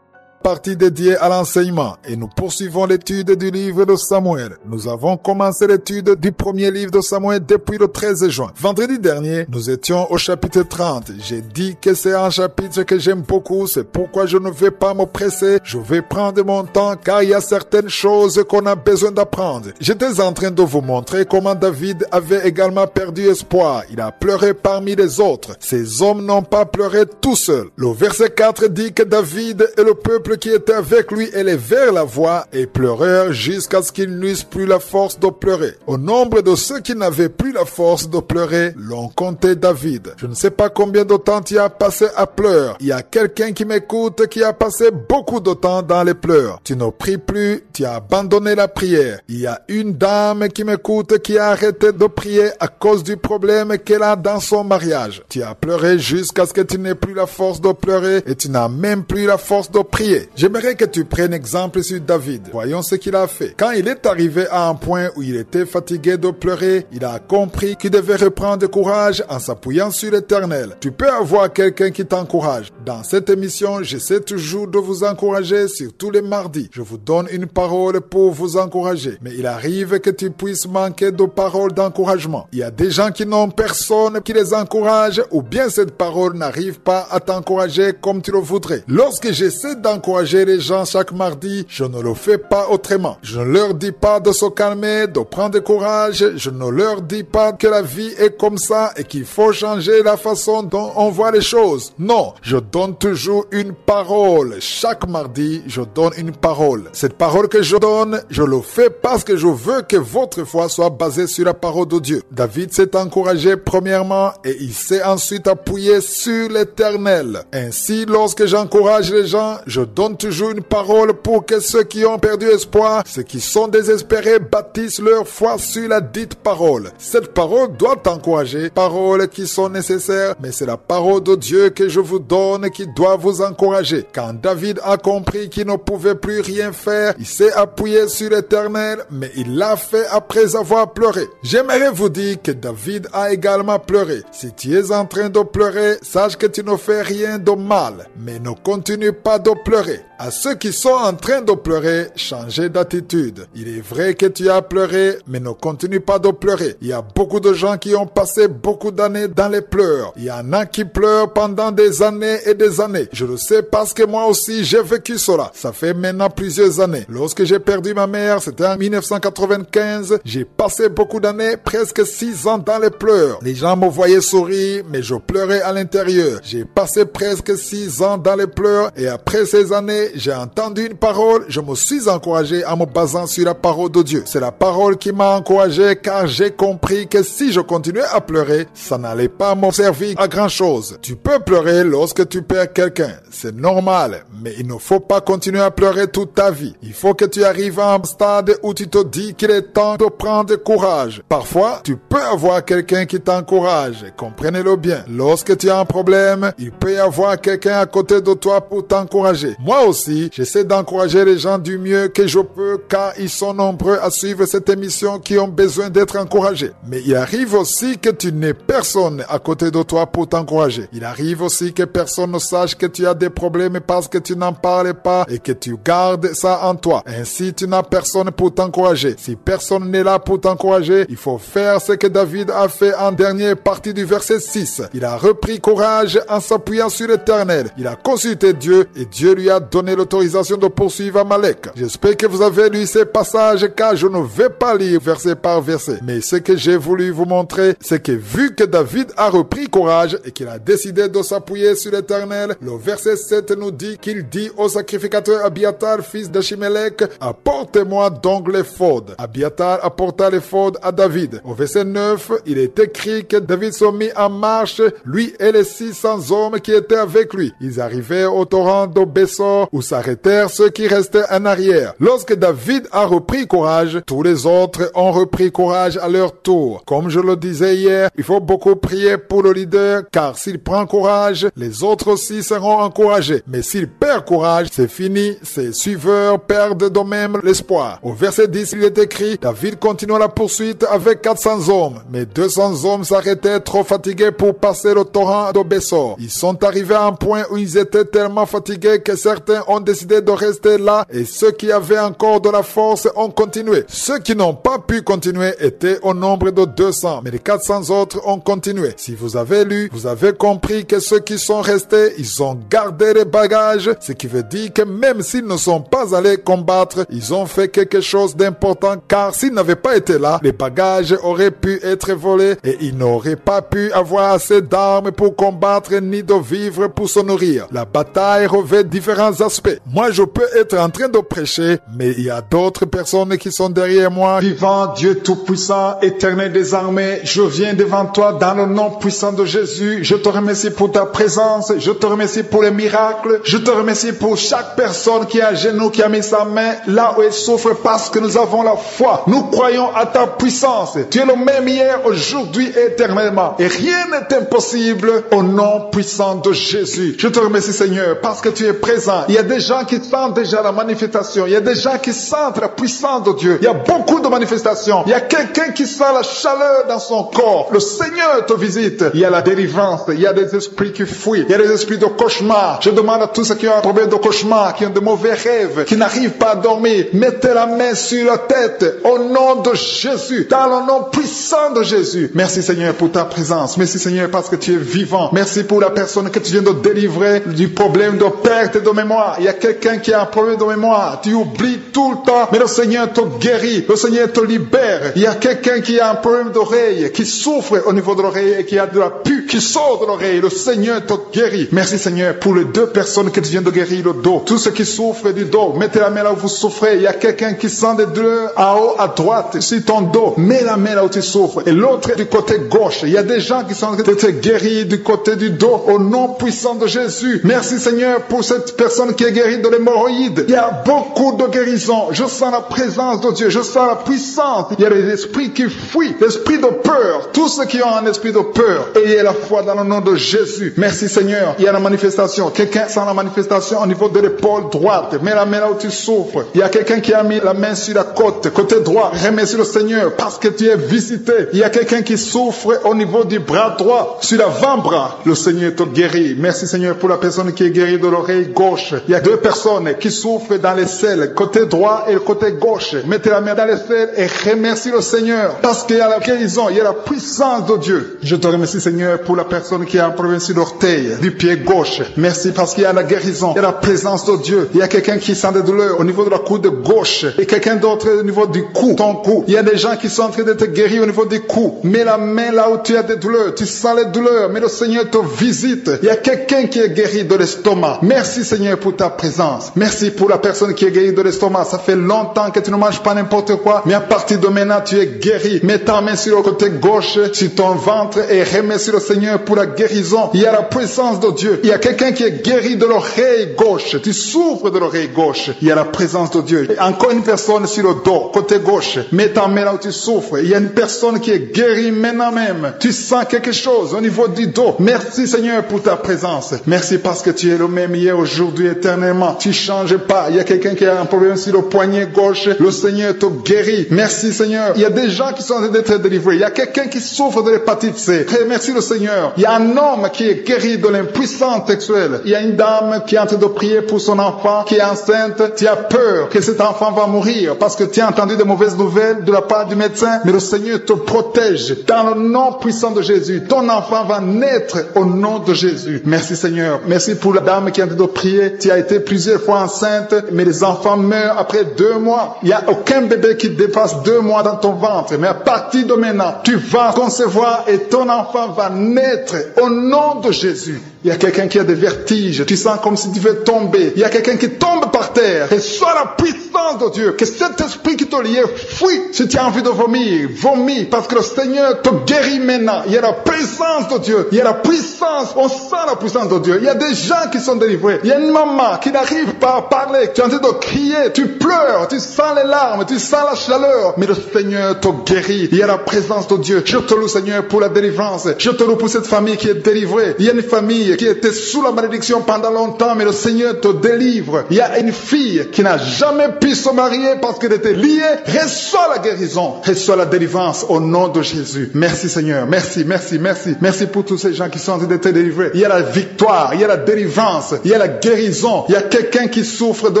partie dédiée à l'enseignement et nous poursuivons l'étude du livre de Samuel. Nous avons commencé l'étude du premier livre de Samuel depuis le 13 juin. Vendredi dernier, nous étions au chapitre 30. J'ai dit que c'est un chapitre que j'aime beaucoup, c'est pourquoi je ne vais pas me presser. Je vais prendre mon temps car il y a certaines choses qu'on a besoin d'apprendre. J'étais en train de vous montrer comment David avait également perdu espoir. Il a pleuré parmi les autres. Ces hommes n'ont pas pleuré tout seuls. Le verset 4 dit que David et le peuple qui était avec lui élevèrent la voix et pleurèrent jusqu'à ce qu'ils n'eussent plus la force de pleurer. Au nombre de ceux qui n'avaient plus la force de pleurer, l'on comptait David. Je ne sais pas combien de temps tu as passé à pleurer. Il y a quelqu'un qui m'écoute qui a passé beaucoup de temps dans les pleurs. Tu ne pries plus, tu as abandonné la prière. Il y a une dame qui m'écoute qui a arrêté de prier à cause du problème qu'elle a dans son mariage. Tu as pleuré jusqu'à ce que tu n'aies plus la force de pleurer et tu n'as même plus la force de prier. J'aimerais que tu prennes exemple sur David. Voyons ce qu'il a fait. Quand il est arrivé à un point où il était fatigué de pleurer, il a compris qu'il devait reprendre courage en s'appuyant sur l'Éternel. Tu peux avoir quelqu'un qui t'encourage. Dans cette émission, j'essaie toujours de vous encourager sur tous les mardis. Je vous donne une parole pour vous encourager. Mais il arrive que tu puisses manquer de paroles d'encouragement. Il y a des gens qui n'ont personne qui les encourage ou bien cette parole n'arrive pas à t'encourager comme tu le voudrais. Lorsque j'essaie d'encourager les gens chaque mardi, je ne le fais pas autrement. Je ne leur dis pas de se calmer, de prendre courage. Je ne leur dis pas que la vie est comme ça et qu'il faut changer la façon dont on voit les choses. Non, je donne toujours une parole. Chaque mardi, je donne une parole. Cette parole que je donne, je le fais parce que je veux que votre foi soit basée sur la parole de Dieu. David s'est encouragé premièrement et il s'est ensuite appuyé sur l'Éternel. Ainsi, lorsque j'encourage les gens, je donne toujours une parole pour que ceux qui ont perdu espoir, ceux qui sont désespérés, bâtissent leur foi sur la dite parole. Cette parole doit t'encourager, paroles qui sont nécessaires, mais c'est la parole de Dieu que je vous donne qui doit vous encourager. Quand David a compris qu'il ne pouvait plus rien faire, il s'est appuyé sur l'Éternel, mais il l'a fait après avoir pleuré. J'aimerais vous dire que David a également pleuré. Si tu es en train de pleurer, sache que tu ne fais rien de mal, mais ne continue pas de pleurer. À ceux qui sont en train de pleurer, changez d'attitude. Il est vrai que tu as pleuré, mais ne continue pas de pleurer. Il y a beaucoup de gens qui ont passé beaucoup d'années dans les pleurs. Il y en a qui pleurent pendant des années et des années. Je le sais parce que moi aussi j'ai vécu cela. Ça fait maintenant plusieurs années. Lorsque j'ai perdu ma mère, c'était en 1995. J'ai passé beaucoup d'années, presque 6 ans dans les pleurs. Les gens me voyaient sourire, mais je pleurais à l'intérieur. J'ai passé presque 6 ans dans les pleurs et après ces années, j'ai entendu une parole, je me suis encouragé en me basant sur la parole de Dieu. C'est la parole qui m'a encouragé car j'ai compris que si je continuais à pleurer, ça n'allait pas me servir à grand chose. Tu peux pleurer lorsque tu perds quelqu'un, c'est normal, mais il ne faut pas continuer à pleurer toute ta vie. Il faut que tu arrives à un stade où tu te dis qu'il est temps de prendre courage. Parfois, tu peux avoir quelqu'un qui t'encourage, comprenez-le bien. Lorsque tu as un problème, il peut y avoir quelqu'un à côté de toi pour t'encourager. Moi aussi, j'essaie d'encourager les gens du mieux que je peux car ils sont nombreux à suivre cette émission qui ont besoin d'être encouragés. Mais il arrive aussi que tu n'aies personne à côté de toi pour t'encourager. Il arrive aussi que personne ne sache que tu as des problèmes parce que tu n'en parles pas et que tu gardes ça en toi. Ainsi, tu n'as personne pour t'encourager. Si personne n'est là pour t'encourager, il faut faire ce que David a fait en dernière partie du verset 6. Il a repris courage en s'appuyant sur l'Éternel. Il a consulté Dieu et Dieu lui a donné l'autorisation de poursuivre Amalek. J'espère que vous avez lu ces passages car je ne vais pas lire verset par verset. Mais ce que j'ai voulu vous montrer, c'est que vu que David a repris courage et qu'il a décidé de s'appuyer sur l'Éternel, le verset 7 nous dit qu'il dit au sacrificateur Abiatar, fils d'Achimelech, apportez-moi donc l'éphod. Abiatar apporta l'éphod à David. Au verset 9, il est écrit que David se mit en marche, lui et les 600 hommes qui étaient avec lui. Ils arrivèrent au torrent de Bessor où s'arrêtèrent ceux qui restaient en arrière. Lorsque David a repris courage, tous les autres ont repris courage à leur tour. Comme je le disais hier, il faut beaucoup prier pour le leader, car s'il prend courage, les autres aussi seront encouragés. Mais s'il perd courage, c'est fini, ses suiveurs perdent de même l'espoir. Au verset 10, il est écrit, David continua la poursuite avec 400 hommes, mais 200 hommes s'arrêtaient trop fatigués pour passer le torrent de Bessor. Ils sont arrivés à un point où ils étaient tellement fatigués que certains certains ont décidé de rester là et ceux qui avaient encore de la force ont continué. Ceux qui n'ont pas pu continuer étaient au nombre de 200, mais les 400 autres ont continué. Si vous avez lu, vous avez compris que ceux qui sont restés, ils ont gardé les bagages, ce qui veut dire que même s'ils ne sont pas allés combattre, ils ont fait quelque chose d'important, car s'ils n'avaient pas été là, les bagages auraient pu être volés et ils n'auraient pas pu avoir assez d'armes pour combattre ni de vivre pour se nourrir. La bataille revêt différents aspects. Moi, je peux être en train de prêcher, mais il y a d'autres personnes qui sont derrière moi. Vivant Dieu Tout-Puissant, Éternel des armées, je viens devant toi dans le nom puissant de Jésus. Je te remercie pour ta présence. Je te remercie pour les miracles. Je te remercie pour chaque personne qui est à genoux, qui a mis sa main là où elle souffre parce que nous avons la foi. Nous croyons à ta puissance. Tu es le même hier, aujourd'hui et éternellement. Et rien n'est impossible au nom puissant de Jésus. Je te remercie Seigneur parce que tu es présent. Il y a des gens qui sentent déjà la manifestation. Il y a des gens qui sentent la puissance de Dieu. Il y a beaucoup de manifestations. Il y a quelqu'un qui sent la chaleur dans son corps. Le Seigneur te visite. Il y a la délivrance. Il y a des esprits qui fuient. Il y a des esprits de cauchemar. Je demande à tous ceux qui ont un problème de cauchemar, qui ont de mauvais rêves, qui n'arrivent pas à dormir, mettez la main sur la tête au nom de Jésus, dans le nom puissant de Jésus. Merci Seigneur pour ta présence. Merci Seigneur parce que tu es vivant. Merci pour la personne que tu viens de délivrer du problème de perte de mémoire. Il y a quelqu'un qui a un problème de mémoire. Tu oublies tout le temps, mais le Seigneur te guérit. Le Seigneur te libère. Il y a quelqu'un qui a un problème d'oreille, qui souffre au niveau de l'oreille et qui a de la pus qui sort de l'oreille. Le Seigneur te guérit. Merci Seigneur pour les deux personnes que tu viens de guérir le dos. Tous ceux qui souffrent du dos, mettez la main là où vous souffrez. Il y a quelqu'un qui sent des douleurs en haut à droite sur ton dos. Mets la main là où tu souffres. Et l'autre du côté gauche. Il y a des gens qui sont en train de te guérir du côté du dos au nom puissant de Jésus. Merci Seigneur pour cette personne qui est guérie de l'hémorroïde. Il y a beaucoup de guérisons. Je sens la présence de Dieu. Je sens la puissance. Il y a des esprits qui fuient. L'esprit de peur. Tous ceux qui ont un esprit de peur. Ayez la foi dans le nom de Jésus. Merci Seigneur. Il y a la manifestation. Quelqu'un sent la manifestation au niveau de l'épaule droite. Mets la main là où tu souffres. Il y a quelqu'un qui a mis la main sur la côte. Côté droit. Remercie le Seigneur parce que tu es visité. Il y a quelqu'un qui souffre au niveau du bras droit. Sur l'avant-bras. Le Seigneur te guérit. Merci Seigneur pour la personne qui est guérie de l'oreille gauche. Il y a deux personnes qui souffrent dans les selles. Côté droit et le côté gauche. Mettez la main dans les selles et remercie le Seigneur. Parce qu'il y a la guérison. Il y a la puissance de Dieu. Je te remercie Seigneur pour la personne qui a un problème sur l'orteil du pied gauche. Merci parce qu'il y a la guérison. Il y a la présence de Dieu. Il y a quelqu'un qui sent des douleurs au niveau de la coude gauche. Et quelqu'un d'autre au niveau du cou. Ton cou. Il y a des gens qui sont en train de te guérir au niveau du cou. Mets la main là où tu as des douleurs. Tu sens les douleurs. Mais le Seigneur te visite. Il y a quelqu'un qui est guéri de l'estomac. Merci Seigneur pour ta présence. Merci pour la personne qui est guérie de l'estomac. Ça fait longtemps que tu ne manges pas n'importe quoi. Mais à partir de maintenant, tu es guéri. Mets ta main sur le côté gauche, sur ton ventre et remercie le Seigneur pour la guérison. Il y a la présence de Dieu. Il y a quelqu'un qui est guéri de l'oreille gauche. Tu souffres de l'oreille gauche. Il y a la présence de Dieu. Et encore une personne sur le dos, côté gauche. Mets ta main là où tu souffres. Il y a une personne qui est guérie maintenant même. Tu sens quelque chose au niveau du dos. Merci Seigneur pour ta présence. Merci parce que tu es le même hier, aujourd'hui, éternellement. Tu changes pas. Il y a quelqu'un qui a un problème sur le poignet gauche. Le Seigneur te guérit. Merci Seigneur. Il y a des gens qui sont en train d'être délivrés. Il y a quelqu'un qui souffre de l'hépatite C. Merci le Seigneur. Il y a un homme qui est guéri de l'impuissance sexuelle. Il y a une dame qui est en train de prier pour son enfant qui est enceinte. Tu as peur que cet enfant va mourir parce que tu as entendu de mauvaises nouvelles de la part du médecin. Mais le Seigneur te protège dans le nom puissant de Jésus. Ton enfant va naître au nom de Jésus. Merci Seigneur. Merci pour la dame qui est en train de prier. Tu as été plusieurs fois enceinte, mais les enfants meurent après 2 mois. Il n'y a aucun bébé qui dépasse 2 mois dans ton ventre. Mais à partir de maintenant, tu vas concevoir et ton enfant va naître au nom de Jésus. Il y a quelqu'un qui a des vertiges. Tu sens comme si tu veux tomber. Il y a quelqu'un qui tombe par terre. Et soit la puissance de Dieu. Que cet esprit qui te lie, fuit. Si tu as envie de vomir, vomis. Parce que le Seigneur te guérit maintenant. Il y a la présence de Dieu. Il y a la puissance. On sent la puissance de Dieu. Il y a des gens qui sont délivrés. Il y a une maman qui n'arrive pas à parler. Tu es en train de crier. Tu pleures. Tu sens les larmes. Tu sens la chaleur. Mais le Seigneur te guérit. Il y a la présence de Dieu. Je te loue, Seigneur, pour la délivrance. Je te loue pour cette famille qui est délivrée. Il y a une famille fille qui était sous la malédiction pendant longtemps, mais le Seigneur te délivre. Il y a une fille qui n'a jamais pu se marier parce qu'elle était liée. Reçois la guérison, reçois la délivrance au nom de Jésus. Merci Seigneur, merci, merci, merci. Merci pour tous ces gens qui sont en train d'être délivrés. Il y a la victoire, il y a la délivrance, il y a la guérison. Il y a quelqu'un qui souffre de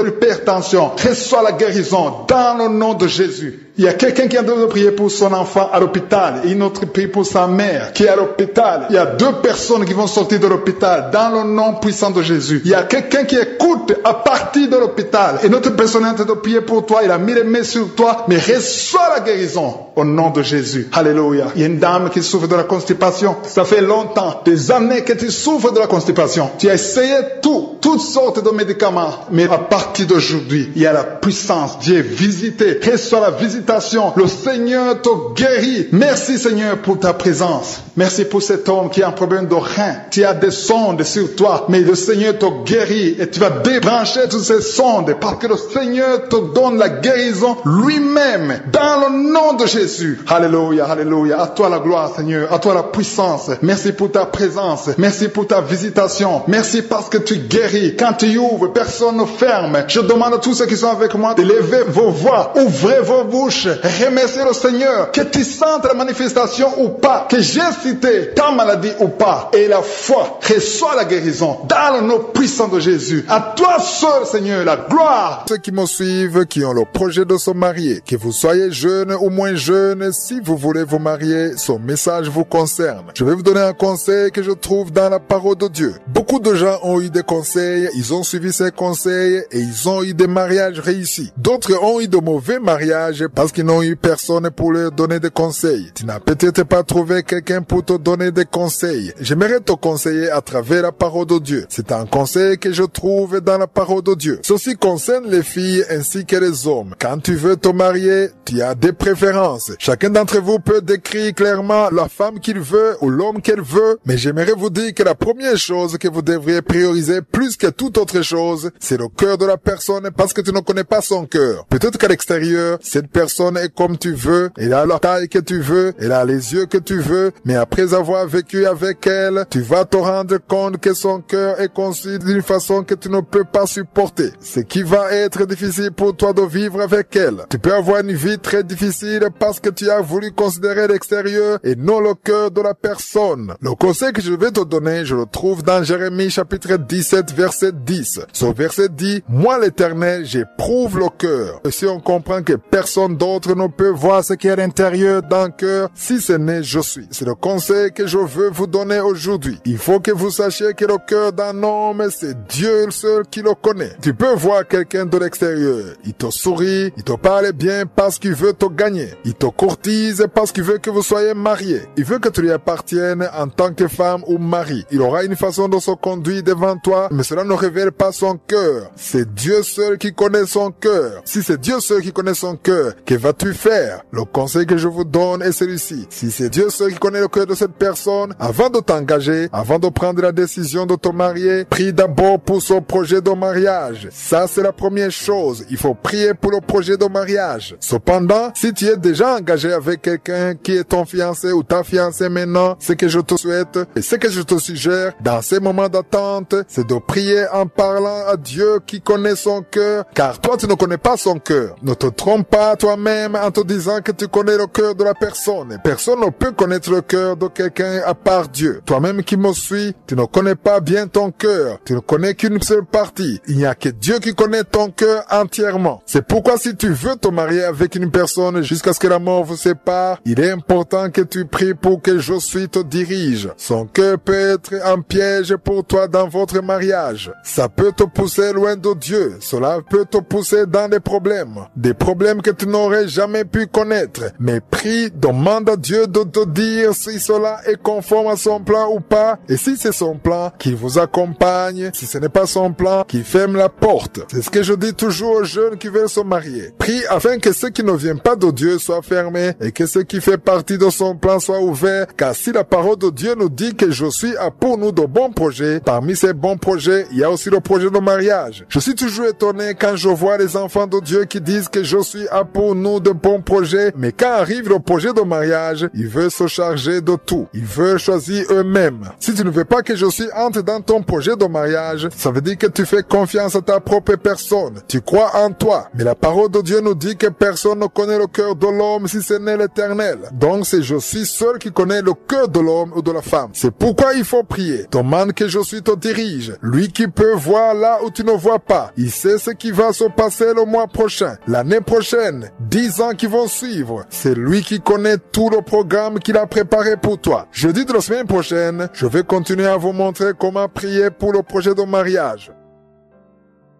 l'hypertension. Reçois la guérison dans le nom de Jésus. Il y a quelqu'un qui est en train de prier pour son enfant à l'hôpital. Et une autre prie pour sa mère qui est à l'hôpital. Il y a 2 personnes qui vont sortir de l'hôpital dans le nom puissant de Jésus. Il y a quelqu'un qui écoute à partir de l'hôpital. Et notre personne est en train de prier pour toi. Il a mis les mains sur toi. Mais reçois la guérison au nom de Jésus. Alléluia. Il y a une dame qui souffre de la constipation. Ça fait longtemps, des années que tu souffres de la constipation. Tu as essayé toutes sortes de médicaments. Mais à partir d'aujourd'hui, il y a la puissance. Dieu est visité. Reçois la visitation. Le Seigneur te guérit. Merci Seigneur pour ta présence. Merci pour cet homme qui a un problème de rein. Tu as des sondes sur toi, mais le Seigneur te guérit et tu vas débrancher toutes ces sondes parce que le Seigneur te donne la guérison lui-même dans le nom de Jésus. Alléluia, alléluia. À toi la gloire Seigneur, à toi la puissance. Merci pour ta présence. Merci pour ta visitation. Merci parce que tu guéris. Quand tu ouvres, personne ne ferme. Je demande à tous ceux qui sont avec moi de lever vos voix, ouvrez vos bouches. Remerciez le Seigneur, que tu sentes la manifestation ou pas, que j'ai cité ta maladie ou pas, et la foi reçoit la guérison dans le nom puissant de Jésus. À toi seul Seigneur la gloire. Ceux qui me suivent, qui ont le projet de se marier, que vous soyez jeune ou moins jeune, si vous voulez vous marier, son message vous concerne. Je vais vous donner un conseil que je trouve dans la parole de Dieu. Beaucoup de gens ont eu des conseils, ils ont suivi ces conseils et ils ont eu des mariages réussis. D'autres ont eu de mauvais mariages parce qu'ils n'ont eu personne pour leur donner des conseils. Tu n'as peut-être pas trouvé quelqu'un pour te donner des conseils. J'aimerais te conseiller à travers la parole de Dieu. C'est un conseil que je trouve dans la parole de Dieu. Ceci concerne les filles ainsi que les hommes. Quand tu veux te marier, tu as des préférences. Chacun d'entre vous peut décrire clairement la femme qu'il veut ou l'homme qu'elle veut, mais j'aimerais vous dire que la première chose que vous devriez prioriser plus que toute autre chose, c'est le cœur de la personne parce que tu ne connais pas son cœur. Peut-être qu'à l'extérieur, cette personne est comme tu veux, elle a la taille que tu veux, elle a les yeux que tu veux, mais après avoir vécu avec elle, tu vas te rendre compte que son cœur est conçu d'une façon que tu ne peux pas supporter. Ce qui va être difficile pour toi de vivre avec elle. Tu peux avoir une vie très difficile parce que tu as voulu considérer l'extérieur et non le cœur de la personne. Le conseil que je vais te donner, je le trouve dans Jérémie chapitre 17 verset 10. Ce verset dit, moi l'Éternel, j'éprouve le cœur. Et si on comprend que personne d'autre ne peut voir ce qui est à l'intérieur d'un cœur, si ce n'est je suis. C'est le conseil que je veux vous donner aujourd'hui. Il faut que vous sachiez que le cœur d'un homme, c'est Dieu seul qui le connaît. Tu peux voir quelqu'un de l'extérieur. Il te sourit, il te parle bien parce qu'il veut te gagner. Il te courtise parce qu'il veut que vous soyez mariés. Il veut que tu lui appartiennes en tant que femme ou mari. Il aura une façon de se conduire devant toi, mais cela ne révèle pas son cœur. C'est Dieu seul qui connaît son cœur. Si c'est Dieu seul qui connaît son cœur, que vas-tu faire? Le conseil que je vous donne est celui-ci. Si c'est Dieu seul qui connaît le cœur de cette personne, avant de t'engager, avant de prendre la décision de te marier, prie d'abord pour son projet de mariage. Ça, c'est la première chose. Il faut prier pour le projet de mariage. Cependant, si tu es déjà engagé avec quelqu'un qui est ton fiancé ou ta fiancée maintenant, ce que je te souhaite et ce que je te suggère dans ces moments d'attente, c'est de prier en parlant à Dieu qui connaît son cœur, car toi, tu ne connais pas son cœur. Ne te trompe pas toi-même en te disant que tu connais le cœur de la personne. Personne ne peut connaître le cœur de quelqu'un à part Dieu. Toi-même qui me suis, tu ne connais pas bien ton cœur. Tu ne connais qu'une seule partie. Il n'y a que Dieu qui connaît ton cœur entièrement. C'est pourquoi si tu veux te marier avec une personne jusqu'à ce que la mort vous sépare, il est important que tu pries pour que je suis te dirige. Son cœur peut être un piège pour toi dans votre mariage. Ça peut te pousser loin de Dieu. Cela peut te pousser dans des problèmes que tu n'aurais jamais pu connaître. Mais prie, demande à Dieu de te dire si cela est conforme à son plan ou pas. Et si c'est son plan, qu'il vous accompagne. Si ce n'est pas son plan, qu'il ferme la porte. C'est ce que je dis toujours aux jeunes qui veulent se marier. Prie afin que ce qui ne vient pas de Dieu soit fermé et que ce qui fait partie de son plan soit ouvert. Car si la parole de Dieu nous dit que je suis a pour nous de bons projets, parmi ces bons projets, il y a aussi le projet de mariage. Je suis toujours étonné quand je vois les enfants de Dieu qui disent que je suis a pour pour nous de bons projets, mais quand arrive le projet de mariage, ils veulent se charger de tout. Ils veulent choisir eux-mêmes. Si tu ne veux pas que je suis entre dans ton projet de mariage, ça veut dire que tu fais confiance à ta propre personne. Tu crois en toi. Mais la parole de Dieu nous dit que personne ne connaît le cœur de l'homme si ce n'est l'Éternel. Donc c'est je suis seul qui connais le cœur de l'homme ou de la femme. C'est pourquoi il faut prier. Demande que je suis te dirige. Lui qui peut voir là où tu ne vois pas. Il sait ce qui va se passer le mois prochain, l'année prochaine, 10 ans qui vont suivre. C'est lui qui connaît tout le programme qu'il a préparé pour toi. Jeudi de la semaine prochaine, je vais continuer à vous montrer comment prier pour le projet de mariage.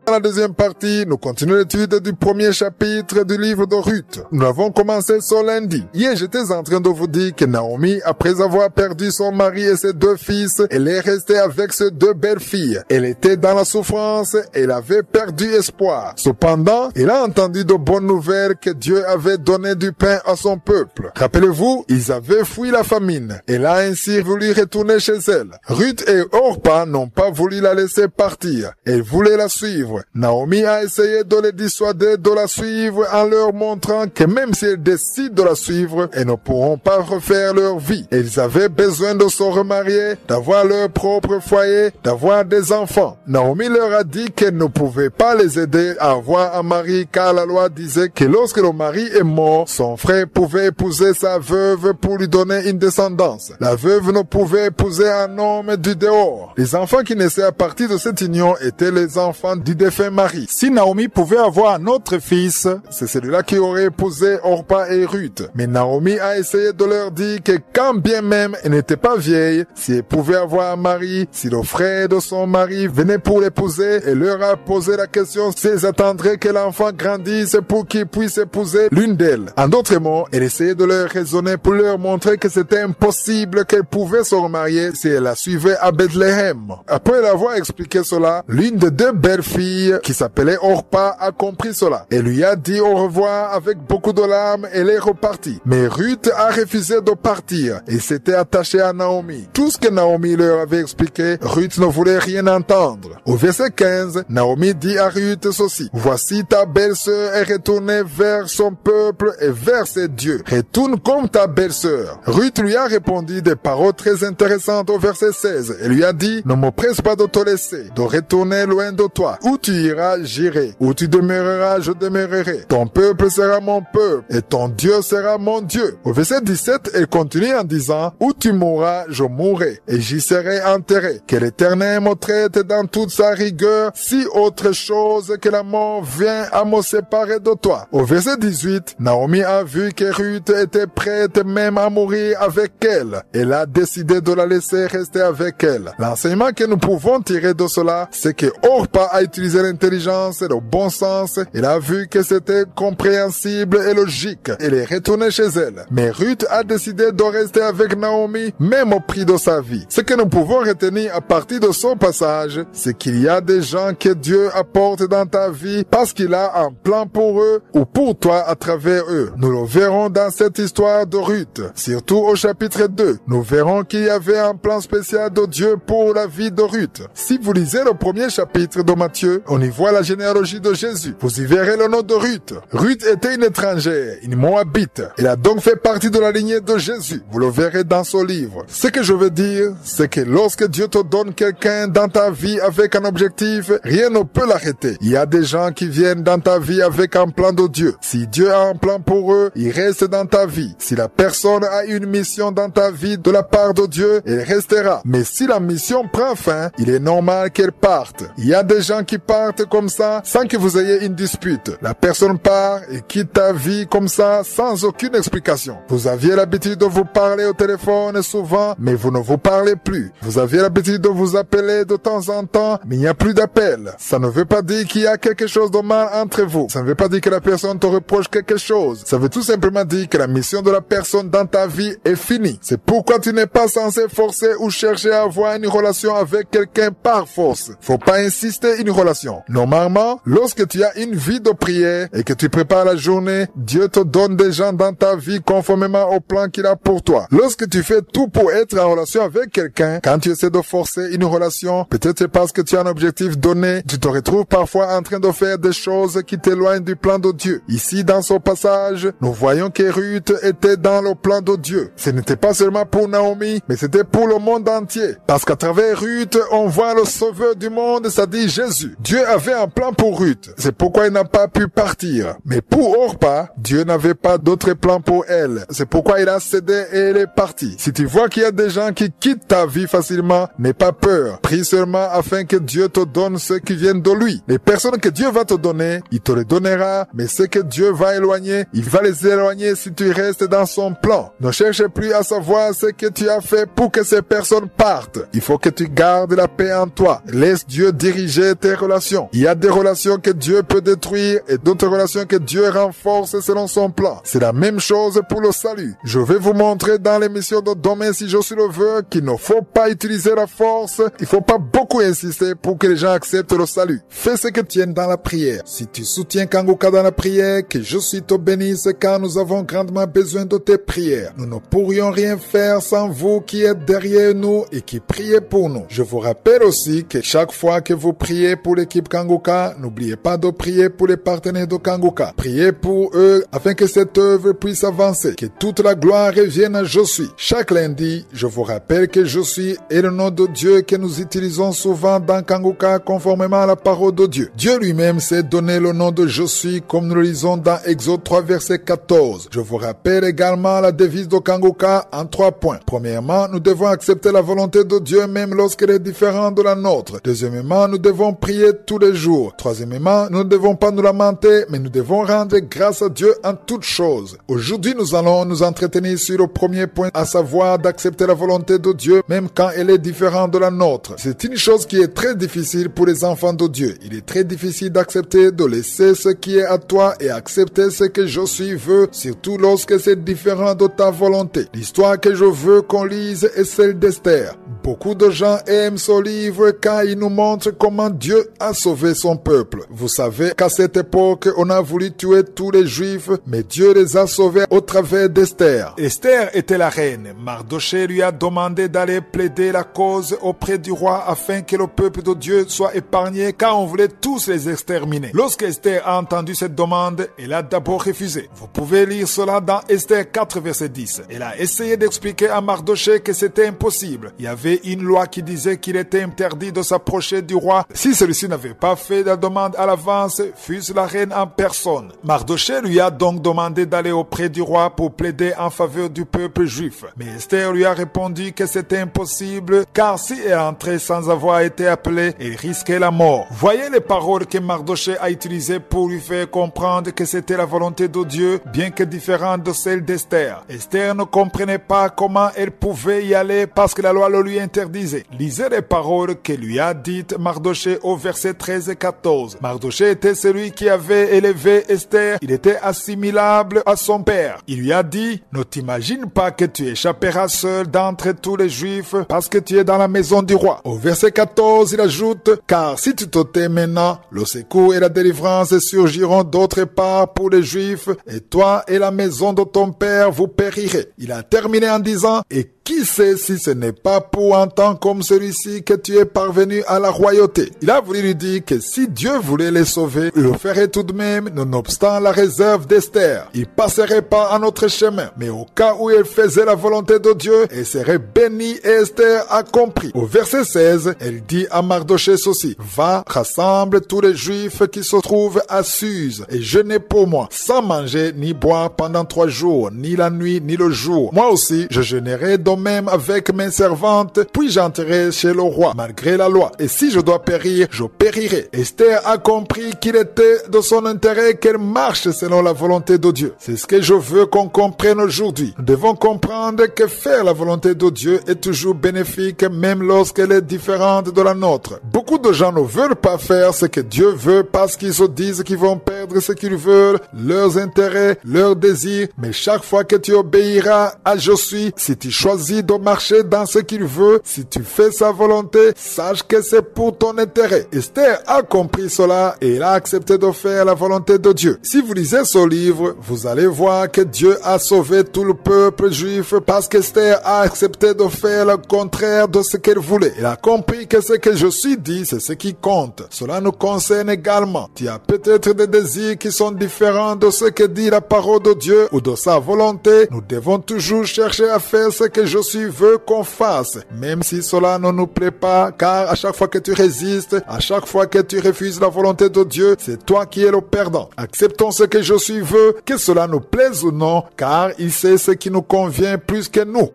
Dans la deuxième partie, nous continuons l'étude du premier chapitre du livre de Ruth. Nous avons commencé ce lundi. Hier, j'étais en train de vous dire que Naomi, après avoir perdu son mari et ses 2 fils, elle est restée avec ses 2 belles filles. Elle était dans la souffrance, elle avait perdu espoir. Cependant, elle a entendu de bonnes nouvelles que Dieu avait donné du pain à son peuple. Rappelez-vous, ils avaient fui la famine. Elle a ainsi voulu retourner chez elle. Ruth et Orpa n'ont pas voulu la laisser partir. Elles voulaient la suivre. Naomi a essayé de les dissuader de la suivre en leur montrant que même si elles décident de la suivre, elles ne pourront pas refaire leur vie. Elles avaient besoin de se remarier, d'avoir leur propre foyer, d'avoir des enfants. Naomi leur a dit qu'elle ne pouvait pas les aider à avoir un mari car la loi disait que lorsque le mari est mort, son frère pouvait épouser sa veuve pour lui donner une descendance. La veuve ne pouvait épouser un homme du dehors. Les enfants qui naissaient à partir de cette union étaient les enfants du défunt mari. Si Naomi pouvait avoir un autre fils, c'est celui-là qui aurait épousé Orpa et Ruth. Mais Naomi a essayé de leur dire que quand bien même elle n'était pas vieille, si elle pouvait avoir un mari, si le frère de son mari venait pour l'épouser, elle leur a posé la question s'ils attendraient que l'enfant grandisse pour qu'il puisse épouser l'une d'elles. En d'autres mots, elle essayait de leur raisonner pour leur montrer que c'était impossible qu'elle pouvait se remarier si elle la suivait à Bethléem. Après avoir expliqué cela, l'une des 2 belles filles qui s'appelait Orpa a compris cela. Elle lui a dit au revoir avec beaucoup de larmes et elle est repartie. Mais Ruth a refusé de partir et s'était attachée à Naomi. Tout ce que Naomi leur avait expliqué, Ruth ne voulait rien entendre. Au verset 15, Naomi dit à Ruth ceci: voici ta belle-sœur est retournée vers son peuple et vers ses dieux. Retourne comme ta belle-sœur. Ruth lui a répondu des paroles très intéressantes au verset 16. Elle lui a dit: ne me presse pas de te laisser, de retourner loin de toi. Où tu iras, j'irai. Où tu demeureras, je demeurerai. Ton peuple sera mon peuple et ton Dieu sera mon Dieu. Au verset 17, elle continue en disant: où tu mourras, je mourrai et j'y serai enterré. Que l'Éternel me traite dans toute sa rigueur si autre chose que la mort vient à me séparer de toi. Au verset 18, Naomi a vu que Ruth était prête même à mourir avec elle. Elle a décidé de la laisser rester avec elle. L'enseignement que nous pouvons tirer de cela, c'est que Orpa a utilisé l'intelligence et le bon sens. Elle a vu que c'était compréhensible et logique. Elle est retournée chez elle. Mais Ruth a décidé de rester avec Naomi, même au prix de sa vie. Ce que nous pouvons retenir à partir de ce passage, c'est qu'il y a des gens que Dieu apporte dans ta vie parce qu'il a un plan pour eux ou pour toi à travers eux. Nous le verrons dans cette histoire de Ruth. Surtout au chapitre 2, nous verrons qu'il y avait un plan spécial de Dieu pour la vie de Ruth. Si vous lisez le premier chapitre de Matthieu, on y voit la généalogie de Jésus. Vous y verrez le nom de Ruth. Ruth était une étrangère, une Moabite. Elle a donc fait partie de la lignée de Jésus. Vous le verrez dans ce livre. Ce que je veux dire, c'est que lorsque Dieu te donne quelqu'un dans ta vie avec un objectif, rien ne peut l'arrêter. Il y a des gens qui viennent dans ta vie avec un plan de Dieu. Si Dieu a un plan pour eux, il reste dans ta vie. Si la personne a une mission dans ta vie de la part de Dieu, elle restera. Mais si la mission prend fin, il est normal qu'elle parte. Il y a des gens qui partent comme ça sans que vous ayez une dispute. La personne part et quitte ta vie comme ça sans aucune explication. Vous aviez l'habitude de vous parler au téléphone souvent, mais vous ne vous parlez plus. Vous aviez l'habitude de vous appeler de temps en temps, mais il n'y a plus d'appel. Ça ne veut pas dire qu'il y a quelque chose de mal entre vous. Ça ne veut pas dire que la personne te reproche quelque chose. Ça veut tout simplement dire que la mission de la personne dans ta vie est finie. C'est pourquoi tu n'es pas censé forcer ou chercher à avoir une relation avec quelqu'un par force. Faut pas insister une relation relations. Normalement, lorsque tu as une vie de prière et que tu prépares la journée, Dieu te donne des gens dans ta vie conformément au plan qu'il a pour toi. Lorsque tu fais tout pour être en relation avec quelqu'un, quand tu essaies de forcer une relation, peut-être c'est parce que tu as un objectif donné, tu te retrouves parfois en train de faire des choses qui t'éloignent du plan de Dieu. Ici, dans ce passage, nous voyons que Ruth était dans le plan de Dieu. Ce n'était pas seulement pour Naomi, mais c'était pour le monde entier. Parce qu'à travers Ruth, on voit le sauveur du monde, c'est-à-dire Jésus. Dieu avait un plan pour Ruth. C'est pourquoi il n'a pas pu partir. Mais pour Orpa, Dieu n'avait pas d'autre plan pour elle. C'est pourquoi il a cédé et elle est partie. Si tu vois qu'il y a des gens qui quittent ta vie facilement, n'aie pas peur. Prie seulement afin que Dieu te donne ce qui vient de lui. Les personnes que Dieu va te donner, il te les donnera, mais ce que Dieu va éloigner, il va les éloigner si tu restes dans son plan. Ne cherche plus à savoir ce que tu as fait pour que ces personnes partent. Il faut que tu gardes la paix en toi. Laisse Dieu diriger tes relations. Il y a des relations que Dieu peut détruire et d'autres relations que Dieu renforce selon son plan. C'est la même chose pour le salut. Je vais vous montrer dans l'émission de demain, si je suis le veux, qu'il ne faut pas utiliser la force. Il faut pas beaucoup insister pour que les gens acceptent le salut. Fais ce que tu aimes dans la prière. Si tu soutiens Kangoka dans la prière, que je suis te bénisse car nous avons grandement besoin de tes prières. Nous ne pourrions rien faire sans vous qui êtes derrière nous et qui priez pour nous. Je vous rappelle aussi que chaque fois que vous priez pour l'équipe Kangoka, n'oubliez pas de prier pour les partenaires de Kangoka. Priez pour eux afin que cette œuvre puisse avancer. Que toute la gloire revienne à Je suis. Chaque lundi, je vous rappelle que Je suis est le nom de Dieu que nous utilisons souvent dans Kangoka conformément à la parole de Dieu. Dieu lui-même s'est donné le nom de Je suis comme nous le lisons dans Exode 3 verset 14. Je vous rappelle également la devise de Kangoka en 3 points. Premièrement, nous devons accepter la volonté de Dieu même lorsqu'elle est différente de la nôtre. Deuxièmement, nous devons prier tous les jours. Troisièmement, nous ne devons pas nous lamenter, mais nous devons rendre grâce à Dieu en toutes choses. Aujourd'hui, nous allons nous entretenir sur le premier point, à savoir d'accepter la volonté de Dieu même quand elle est différente de la nôtre. C'est une chose qui est très difficile pour les enfants de Dieu. Il est très difficile d'accepter, de laisser ce qui est à toi et accepter ce que Je suis veut, surtout lorsque c'est différent de ta volonté. L'histoire que je veux qu'on lise est celle d'Esther. Beaucoup de gens aiment ce livre car il nous montre comment Dieu a sauvé son peuple. Vous savez qu'à cette époque, on a voulu tuer tous les Juifs, mais Dieu les a sauvés au travers d'Esther. Esther était la reine. Mardoché lui a demandé d'aller plaider la cause auprès du roi afin que le peuple de Dieu soit épargné car on voulait tous les exterminer. Lorsque Esther a entendu cette demande, elle a d'abord refusé. Vous pouvez lire cela dans Esther 4 verset 10. Elle a essayé d'expliquer à Mardoché que c'était impossible. Il y avait une loi qui disait qu'il était interdit de s'approcher du roi si celui-ci n'avait pas fait la demande à l'avance, fût-ce la reine en personne. Mardoché lui a donc demandé d'aller auprès du roi pour plaider en faveur du peuple juif. Mais Esther lui a répondu que c'était impossible car si elle entrait sans avoir été appelée, elle risquait la mort. Voyez les paroles que Mardoché a utilisées pour lui faire comprendre que c'était la volonté de Dieu, bien que différente de celle d'Esther. Esther ne comprenait pas comment elle pouvait y aller parce que la loi le lui interdisait. Lisez les paroles que lui a dites Mardoché au verset 13 et 14. Mardoché était celui qui avait élevé Esther. Il était assimilable à son père. Il lui a dit, ne t'imagine pas que tu échapperas seul d'entre tous les Juifs parce que tu es dans la maison du roi. Au verset 14, il ajoute, car si tu te tais maintenant, le secours et la délivrance surgiront d'autre part pour les Juifs et toi et la maison de ton père vous périrez. Il a terminé en disant, et qui sait si ce n'est pas pour un temps comme celui-ci que tu es parvenu à la royauté. Il a voulu lui dire que si Dieu voulait les sauver, il le ferait tout de même, nonobstant la réserve d'Esther. Il passerait pas un autre chemin, mais au cas où elle faisait la volonté de Dieu, elle serait bénie et Esther a compris. Au verset 16, elle dit à Mardoché ceci, va, rassemble tous les Juifs qui se trouvent à Suse et jeûnez pour moi, sans manger ni boire pendant 3 jours, ni la nuit ni le jour. Moi aussi, je jeûnerai de même avec mes servantes, puis j'entrerai chez le roi, malgré la loi. Et si je dois périr, je périrai. Esther a compris qu'il était de son intérêt qu'elle marche selon la volonté de Dieu. C'est ce que je veux qu'on comprenne aujourd'hui. Nous devons comprendre que faire la volonté de Dieu est toujours bénéfique, même lorsqu'elle est différente de la nôtre. Beaucoup Beaucoup de gens ne veulent pas faire ce que Dieu veut parce qu'ils se disent qu'ils vont perdre ce qu'ils veulent, leurs intérêts, leurs désirs. Mais chaque fois que tu obéiras à Je suis, si tu choisis de marcher dans ce qu'il veut, si tu fais sa volonté, sache que c'est pour ton intérêt. Esther a compris cela et elle a accepté de faire la volonté de Dieu. Si vous lisez ce livre, vous allez voir que Dieu a sauvé tout le peuple juif parce qu'Esther a accepté de faire le contraire de ce qu'elle voulait. Elle a compris que ce que Je suis dit, c'est ce qui compte. Cela nous concerne également. Tu as peut-être des désirs qui sont différents de ce que dit la parole de Dieu ou de sa volonté. Nous devons toujours chercher à faire ce que Je suis veut qu'on fasse, même si cela ne nous plaît pas, car à chaque fois que tu résistes, à chaque fois que tu refuses la volonté de Dieu, c'est toi qui es le perdant. Acceptons ce que Je suis veut, que cela nous plaise ou non, car il sait ce qui nous convient plus que nous.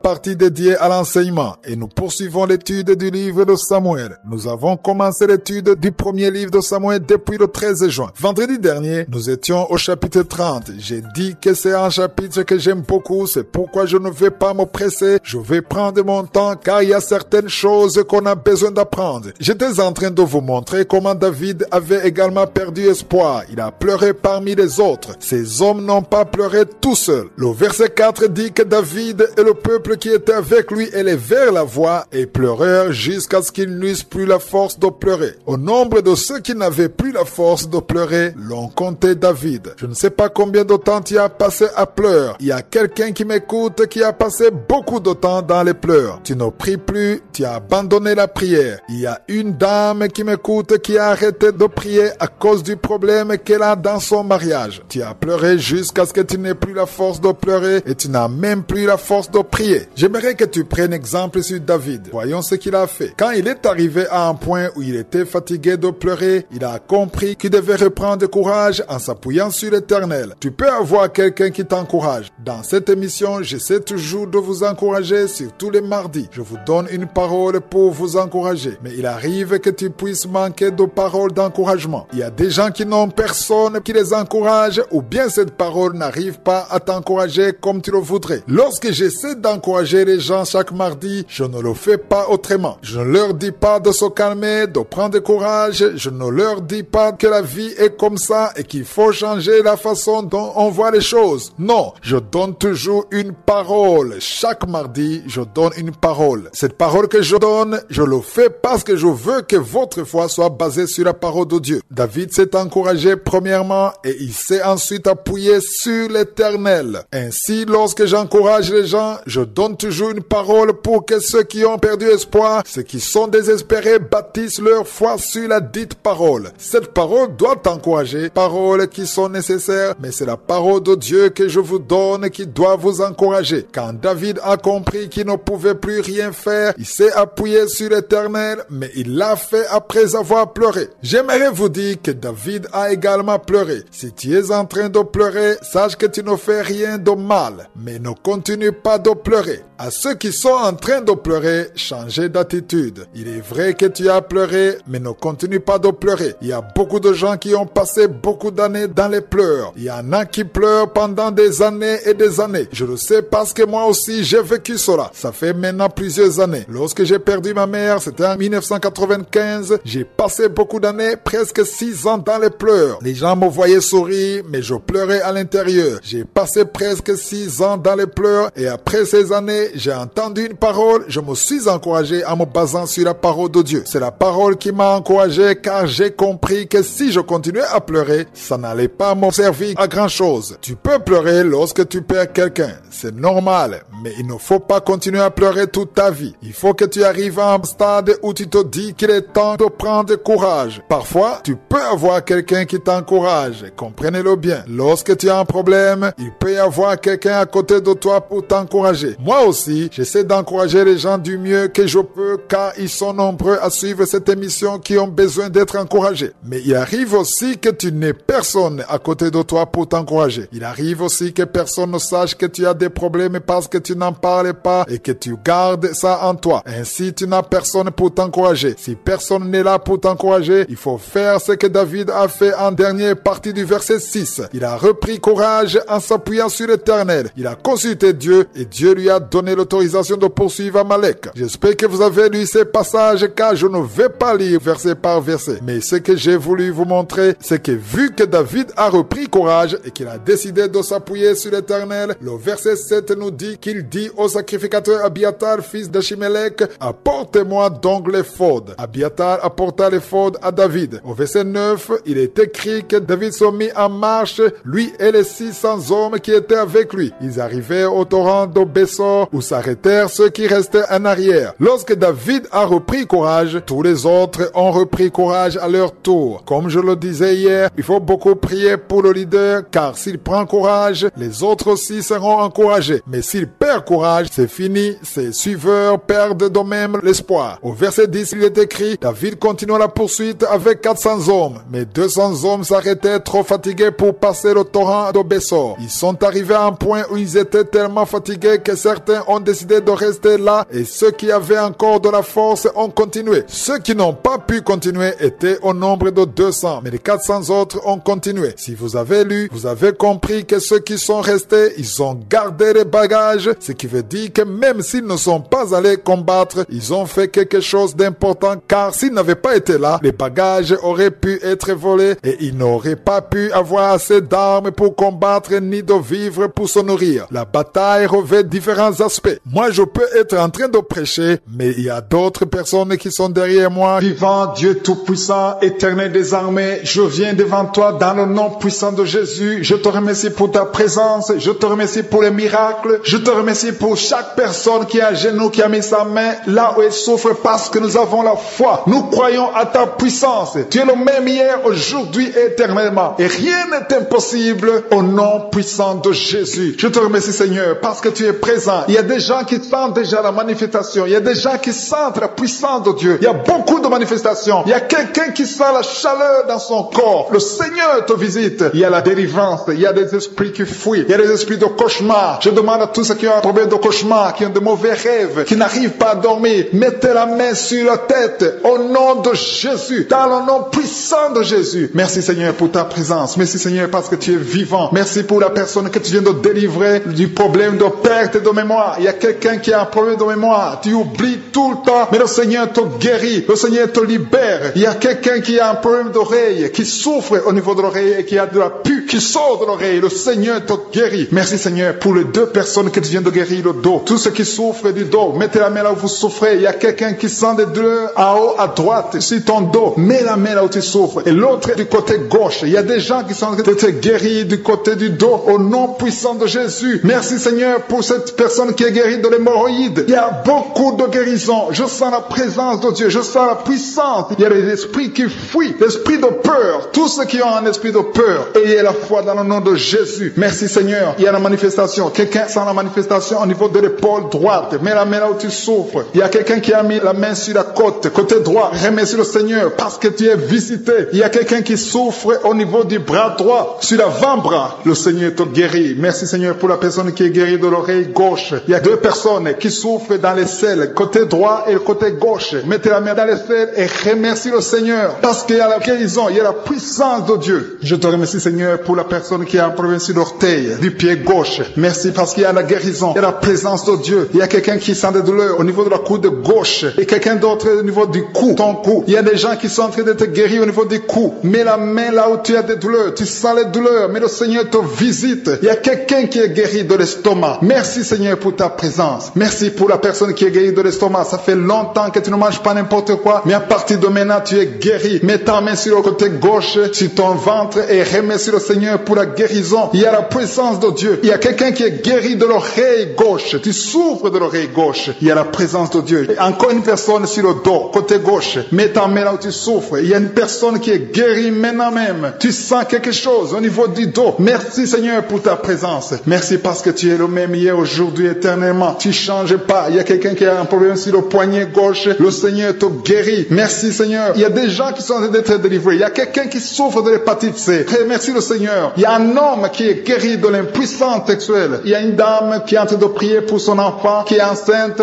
Partie dédiée à l'enseignement et nous poursuivons l'étude du livre de Samuel. Nous avons commencé l'étude du premier livre de Samuel depuis le 13 juin. Vendredi dernier, nous étions au chapitre 30. J'ai dit que c'est un chapitre que j'aime beaucoup, c'est pourquoi je ne vais pas me presser. Je vais prendre mon temps car il y a certaines choses qu'on a besoin d'apprendre. J'étais en train de vous montrer comment David avait également perdu espoir. Il a pleuré parmi les autres. Ces hommes n'ont pas pleuré tout seuls. Le verset 4 dit que David et le peuple qui étaient avec lui élevèrent la voix et pleurèrent jusqu'à ce qu'ils n'eussent plus la force de pleurer. Au nombre de ceux qui n'avaient plus la force de pleurer, l'on comptait David. Je ne sais pas combien de temps tu as passé à pleurer. Il y a quelqu'un qui m'écoute qui a passé beaucoup de temps dans les pleurs. Tu ne pries plus, tu as abandonné la prière. Il y a une dame qui m'écoute qui a arrêté de prier à cause du problème qu'elle a dans son mariage. Tu as pleuré jusqu'à ce que tu n'aies plus la force de pleurer et tu n'as même plus la force de prier. J'aimerais que tu prennes exemple sur David. Voyons ce qu'il a fait. Quand il est arrivé à un point où il était fatigué de pleurer, il a compris qu'il devait reprendre courage en s'appuyant sur l'Éternel. Tu peux avoir quelqu'un qui t'encourage. Dans cette émission, j'essaie toujours de vous encourager sur tous les mardis. Je vous donne une parole pour vous encourager. Mais il arrive que tu puisses manquer de paroles d'encouragement. Il y a des gens qui n'ont personne qui les encourage ou bien cette parole n'arrive pas à t'encourager comme tu le voudrais. Lorsque j'essaie d'encourager les gens chaque mardi, je ne le fais pas autrement. Je ne leur dis pas de se calmer, de prendre courage. Je ne leur dis pas que la vie est comme ça et qu'il faut changer la façon dont on voit les choses. Non, je donne toujours une parole. Chaque mardi, je donne une parole. Cette parole que je donne, je le fais parce que je veux que votre foi soit basée sur la parole de Dieu. David s'est encouragé premièrement et il s'est ensuite appuyé sur l'Éternel. Ainsi, lorsque j'encourage les gens, je donne toujours une parole pour que ceux qui ont perdu espoir, ceux qui sont désespérés, bâtissent leur foi sur la dite parole. Cette parole doit t'encourager, paroles qui sont nécessaires, mais c'est la parole de Dieu que je vous donne qui doit vous encourager. Quand David a compris qu'il ne pouvait plus rien faire, il s'est appuyé sur l'Éternel, mais il l'a fait après avoir pleuré. J'aimerais vous dire que David a également pleuré. Si tu es en train de pleurer, sache que tu ne fais rien de mal, mais ne continue pas de pleurer. À ceux qui sont en train de pleurer, changez d'attitude. Il est vrai que tu as pleuré, mais ne continue pas de pleurer. Il y a beaucoup de gens qui ont passé beaucoup d'années dans les pleurs. Il y en a qui pleurent pendant des années et des années. Je le sais parce que moi aussi j'ai vécu cela. Ça fait maintenant plusieurs années. Lorsque j'ai perdu ma mère, c'était en 1995. J'ai passé beaucoup d'années, presque 6 ans dans les pleurs. Les gens me voyaient sourire, mais je pleurais à l'intérieur. J'ai passé presque 6 ans dans les pleurs et après ces années, j'ai entendu une parole, je me suis encouragé en me basant sur la parole de Dieu. C'est la parole qui m'a encouragé car j'ai compris que si je continuais à pleurer, ça n'allait pas me servir à grand chose. Tu peux pleurer lorsque tu perds quelqu'un, c'est normal, mais il ne faut pas continuer à pleurer toute ta vie. Il faut que tu arrives à un stade où tu te dis qu'il est temps de prendre courage. Parfois, tu peux avoir quelqu'un qui t'encourage, comprenez-le bien. Lorsque tu as un problème, il peut y avoir quelqu'un à côté de toi pour t'encourager. Moi aussi, j'essaie d'encourager les gens du mieux que je peux car ils sont nombreux à suivre cette émission qui ont besoin d'être encouragés. Mais il arrive aussi que tu n'aies personne à côté de toi pour t'encourager. Il arrive aussi que personne ne sache que tu as des problèmes parce que tu n'en parles pas et que tu gardes ça en toi. Ainsi, tu n'as personne pour t'encourager. Si personne n'est là pour t'encourager, il faut faire ce que David a fait en dernière partie du verset 6. Il a repris courage en s'appuyant sur l'Éternel. Il a consulté Dieu et Dieu lui a donné l'autorisation de poursuivre Amalek. J'espère que vous avez lu ces passages car je ne vais pas lire verset par verset. Mais ce que j'ai voulu vous montrer, c'est que vu que David a repris courage et qu'il a décidé de s'appuyer sur l'Éternel, le verset 7 nous dit qu'il dit au sacrificateur Abiathar, fils d'Achimelech, apportez-moi donc l'éphod. Abiathar apporta l'éphod à David. Au verset 9, il est écrit que David se mit en marche, lui et les 600 hommes qui étaient avec lui. Ils arrivèrent au torrent de Bessor où s'arrêtèrent ceux qui restaient en arrière. Lorsque David a repris courage, tous les autres ont repris courage à leur tour. Comme je le disais hier, il faut beaucoup prier pour le leader car s'il prend courage, les autres aussi seront encouragés. Mais s'il perd courage, c'est fini, ses suiveurs perdent de même l'espoir. Au verset 10, il est écrit, David continua la poursuite avec 400 hommes, mais 200 hommes s'arrêtaient trop fatigués pour passer le torrent de Bessor. Ils sont arrivés à un point où ils étaient tellement fatigués que certains ont décidé de rester là et ceux qui avaient encore de la force ont continué. Ceux qui n'ont pas pu continuer étaient au nombre de 200, mais les 400 autres ont continué. Si vous avez lu, vous avez compris que ceux qui sont restés, ils ont gardé les bagages, ce qui veut dire que même s'ils ne sont pas allés combattre, ils ont fait quelque chose d'important car s'ils n'avaient pas été là, les bagages auraient pu être volés et ils n'auraient pas pu avoir assez d'armes pour combattre ni de vivre pour se nourrir. La bataille revêt différents aspects. Moi, je peux être en train de prêcher, mais il y a d'autres personnes qui sont derrière moi. Vivant Dieu Tout-Puissant, Éternel des armées, je viens devant toi dans le nom puissant de Jésus. Je te remercie pour ta présence. Je te remercie pour les miracles. Je te remercie pour chaque personne qui est à genoux, qui a mis sa main là où elle souffre parce que nous avons la foi. Nous croyons à ta puissance. Tu es le même hier, aujourd'hui et éternellement. Et rien n'est impossible au nom puissant de Jésus. Je te remercie Seigneur parce que tu es présent. Il y a des gens qui sentent déjà la manifestation. Il y a des gens qui sentent la puissance de Dieu. Il y a beaucoup de manifestations. Il y a quelqu'un qui sent la chaleur dans son corps. Le Seigneur te visite. Il y a la délivrance. Il y a des esprits qui fuient. Il y a des esprits de cauchemar. Je demande à tous ceux qui ont un problème de cauchemar, qui ont de mauvais rêves, qui n'arrivent pas à dormir, mettez la main sur la tête au nom de Jésus, dans le nom puissant de Jésus. Merci Seigneur pour ta présence. Merci Seigneur parce que tu es vivant. Merci pour la personne que tu viens de délivrer du problème de perte de mémoire. Il y a quelqu'un qui a un problème de mémoire. Tu oublies tout le temps, mais le Seigneur te guérit. Le Seigneur te libère. Il y a quelqu'un qui a un problème d'oreille, qui souffre au niveau de l'oreille et qui a de la pus qui sort de l'oreille. Le Seigneur te guérit. Merci Seigneur pour les deux personnes que tu viens de guérir le dos. Tous ceux qui souffrent du dos, mettez la main là où vous souffrez. Il y a quelqu'un qui sent des douleurs en haut, à droite, sur ton dos. Mets la main là où tu souffres. Et l'autre du côté gauche. Il y a des gens qui sont en train de te guérir du côté du dos au nom puissant de Jésus. Merci Seigneur pour cette personne qui est guérie de l'hémorroïde. Il y a beaucoup de guérisons. Je sens la présence de Dieu. Je sens la puissance. Il y a des esprits qui fuient. L'esprit de peur. Tous ceux qui ont un esprit de peur. Ayez la foi dans le nom de Jésus. Merci Seigneur. Il y a la manifestation. Quelqu'un sent la manifestation au niveau de l'épaule droite. Mets la main là où tu souffres. Il y a quelqu'un qui a mis la main sur la côte. Côté droit. Remercie le Seigneur parce que tu es visité. Il y a quelqu'un qui souffre au niveau du bras droit. Sur l'avant-bras. Le Seigneur te guérit. Merci Seigneur pour la personne qui est guérie de l'oreille gauche. Il y a deux personnes qui souffrent dans les selles. Côté droit et le côté gauche. Mettez la main dans les selles et remercie le Seigneur. Parce qu'il y a la guérison. Il y a la puissance de Dieu. Je te remercie Seigneur pour la personne qui a un problème sur l'orteil du pied gauche. Merci parce qu'il y a la guérison. Il y a la présence de Dieu. Il y a quelqu'un qui sent des douleurs au niveau de la coude gauche. Et quelqu'un d'autre au niveau du cou. Ton cou. Il y a des gens qui sont en train de te guérir au niveau du cou. Mets la main là où tu as des douleurs. Tu sens les douleurs. Mais le Seigneur te visite. Il y a quelqu'un qui est guéri de l'estomac. Merci Seigneur pour ta présence. Merci pour la personne qui est guérie de l'estomac. Ça fait longtemps que tu ne manges pas n'importe quoi. Mais à partir de maintenant, tu es guéri. Mets ta main sur le côté gauche, sur ton ventre et remercie le Seigneur pour la guérison. Il y a la présence de Dieu. Il y a quelqu'un qui est guéri de l'oreille gauche. Tu souffres de l'oreille gauche. Il y a la présence de Dieu. Et encore une personne sur le dos, côté gauche. Mets ta main là où tu souffres. Il y a une personne qui est guérie maintenant même. Tu sens quelque chose au niveau du dos. Merci Seigneur pour ta présence. Merci parce que tu es le même hier, aujourd'hui, éternellement. Tu changes pas. Il y a quelqu'un qui a un problème sur le poignet gauche. Le Seigneur te guérit. Merci Seigneur. Il y a des gens qui sont en train d'être délivrés. Il y a quelqu'un qui souffre de l'hépatite C. Merci le Seigneur. Il y a un homme qui est guéri de l'impuissance sexuelle. Il y a une dame qui est en train de prier pour son enfant qui est enceinte.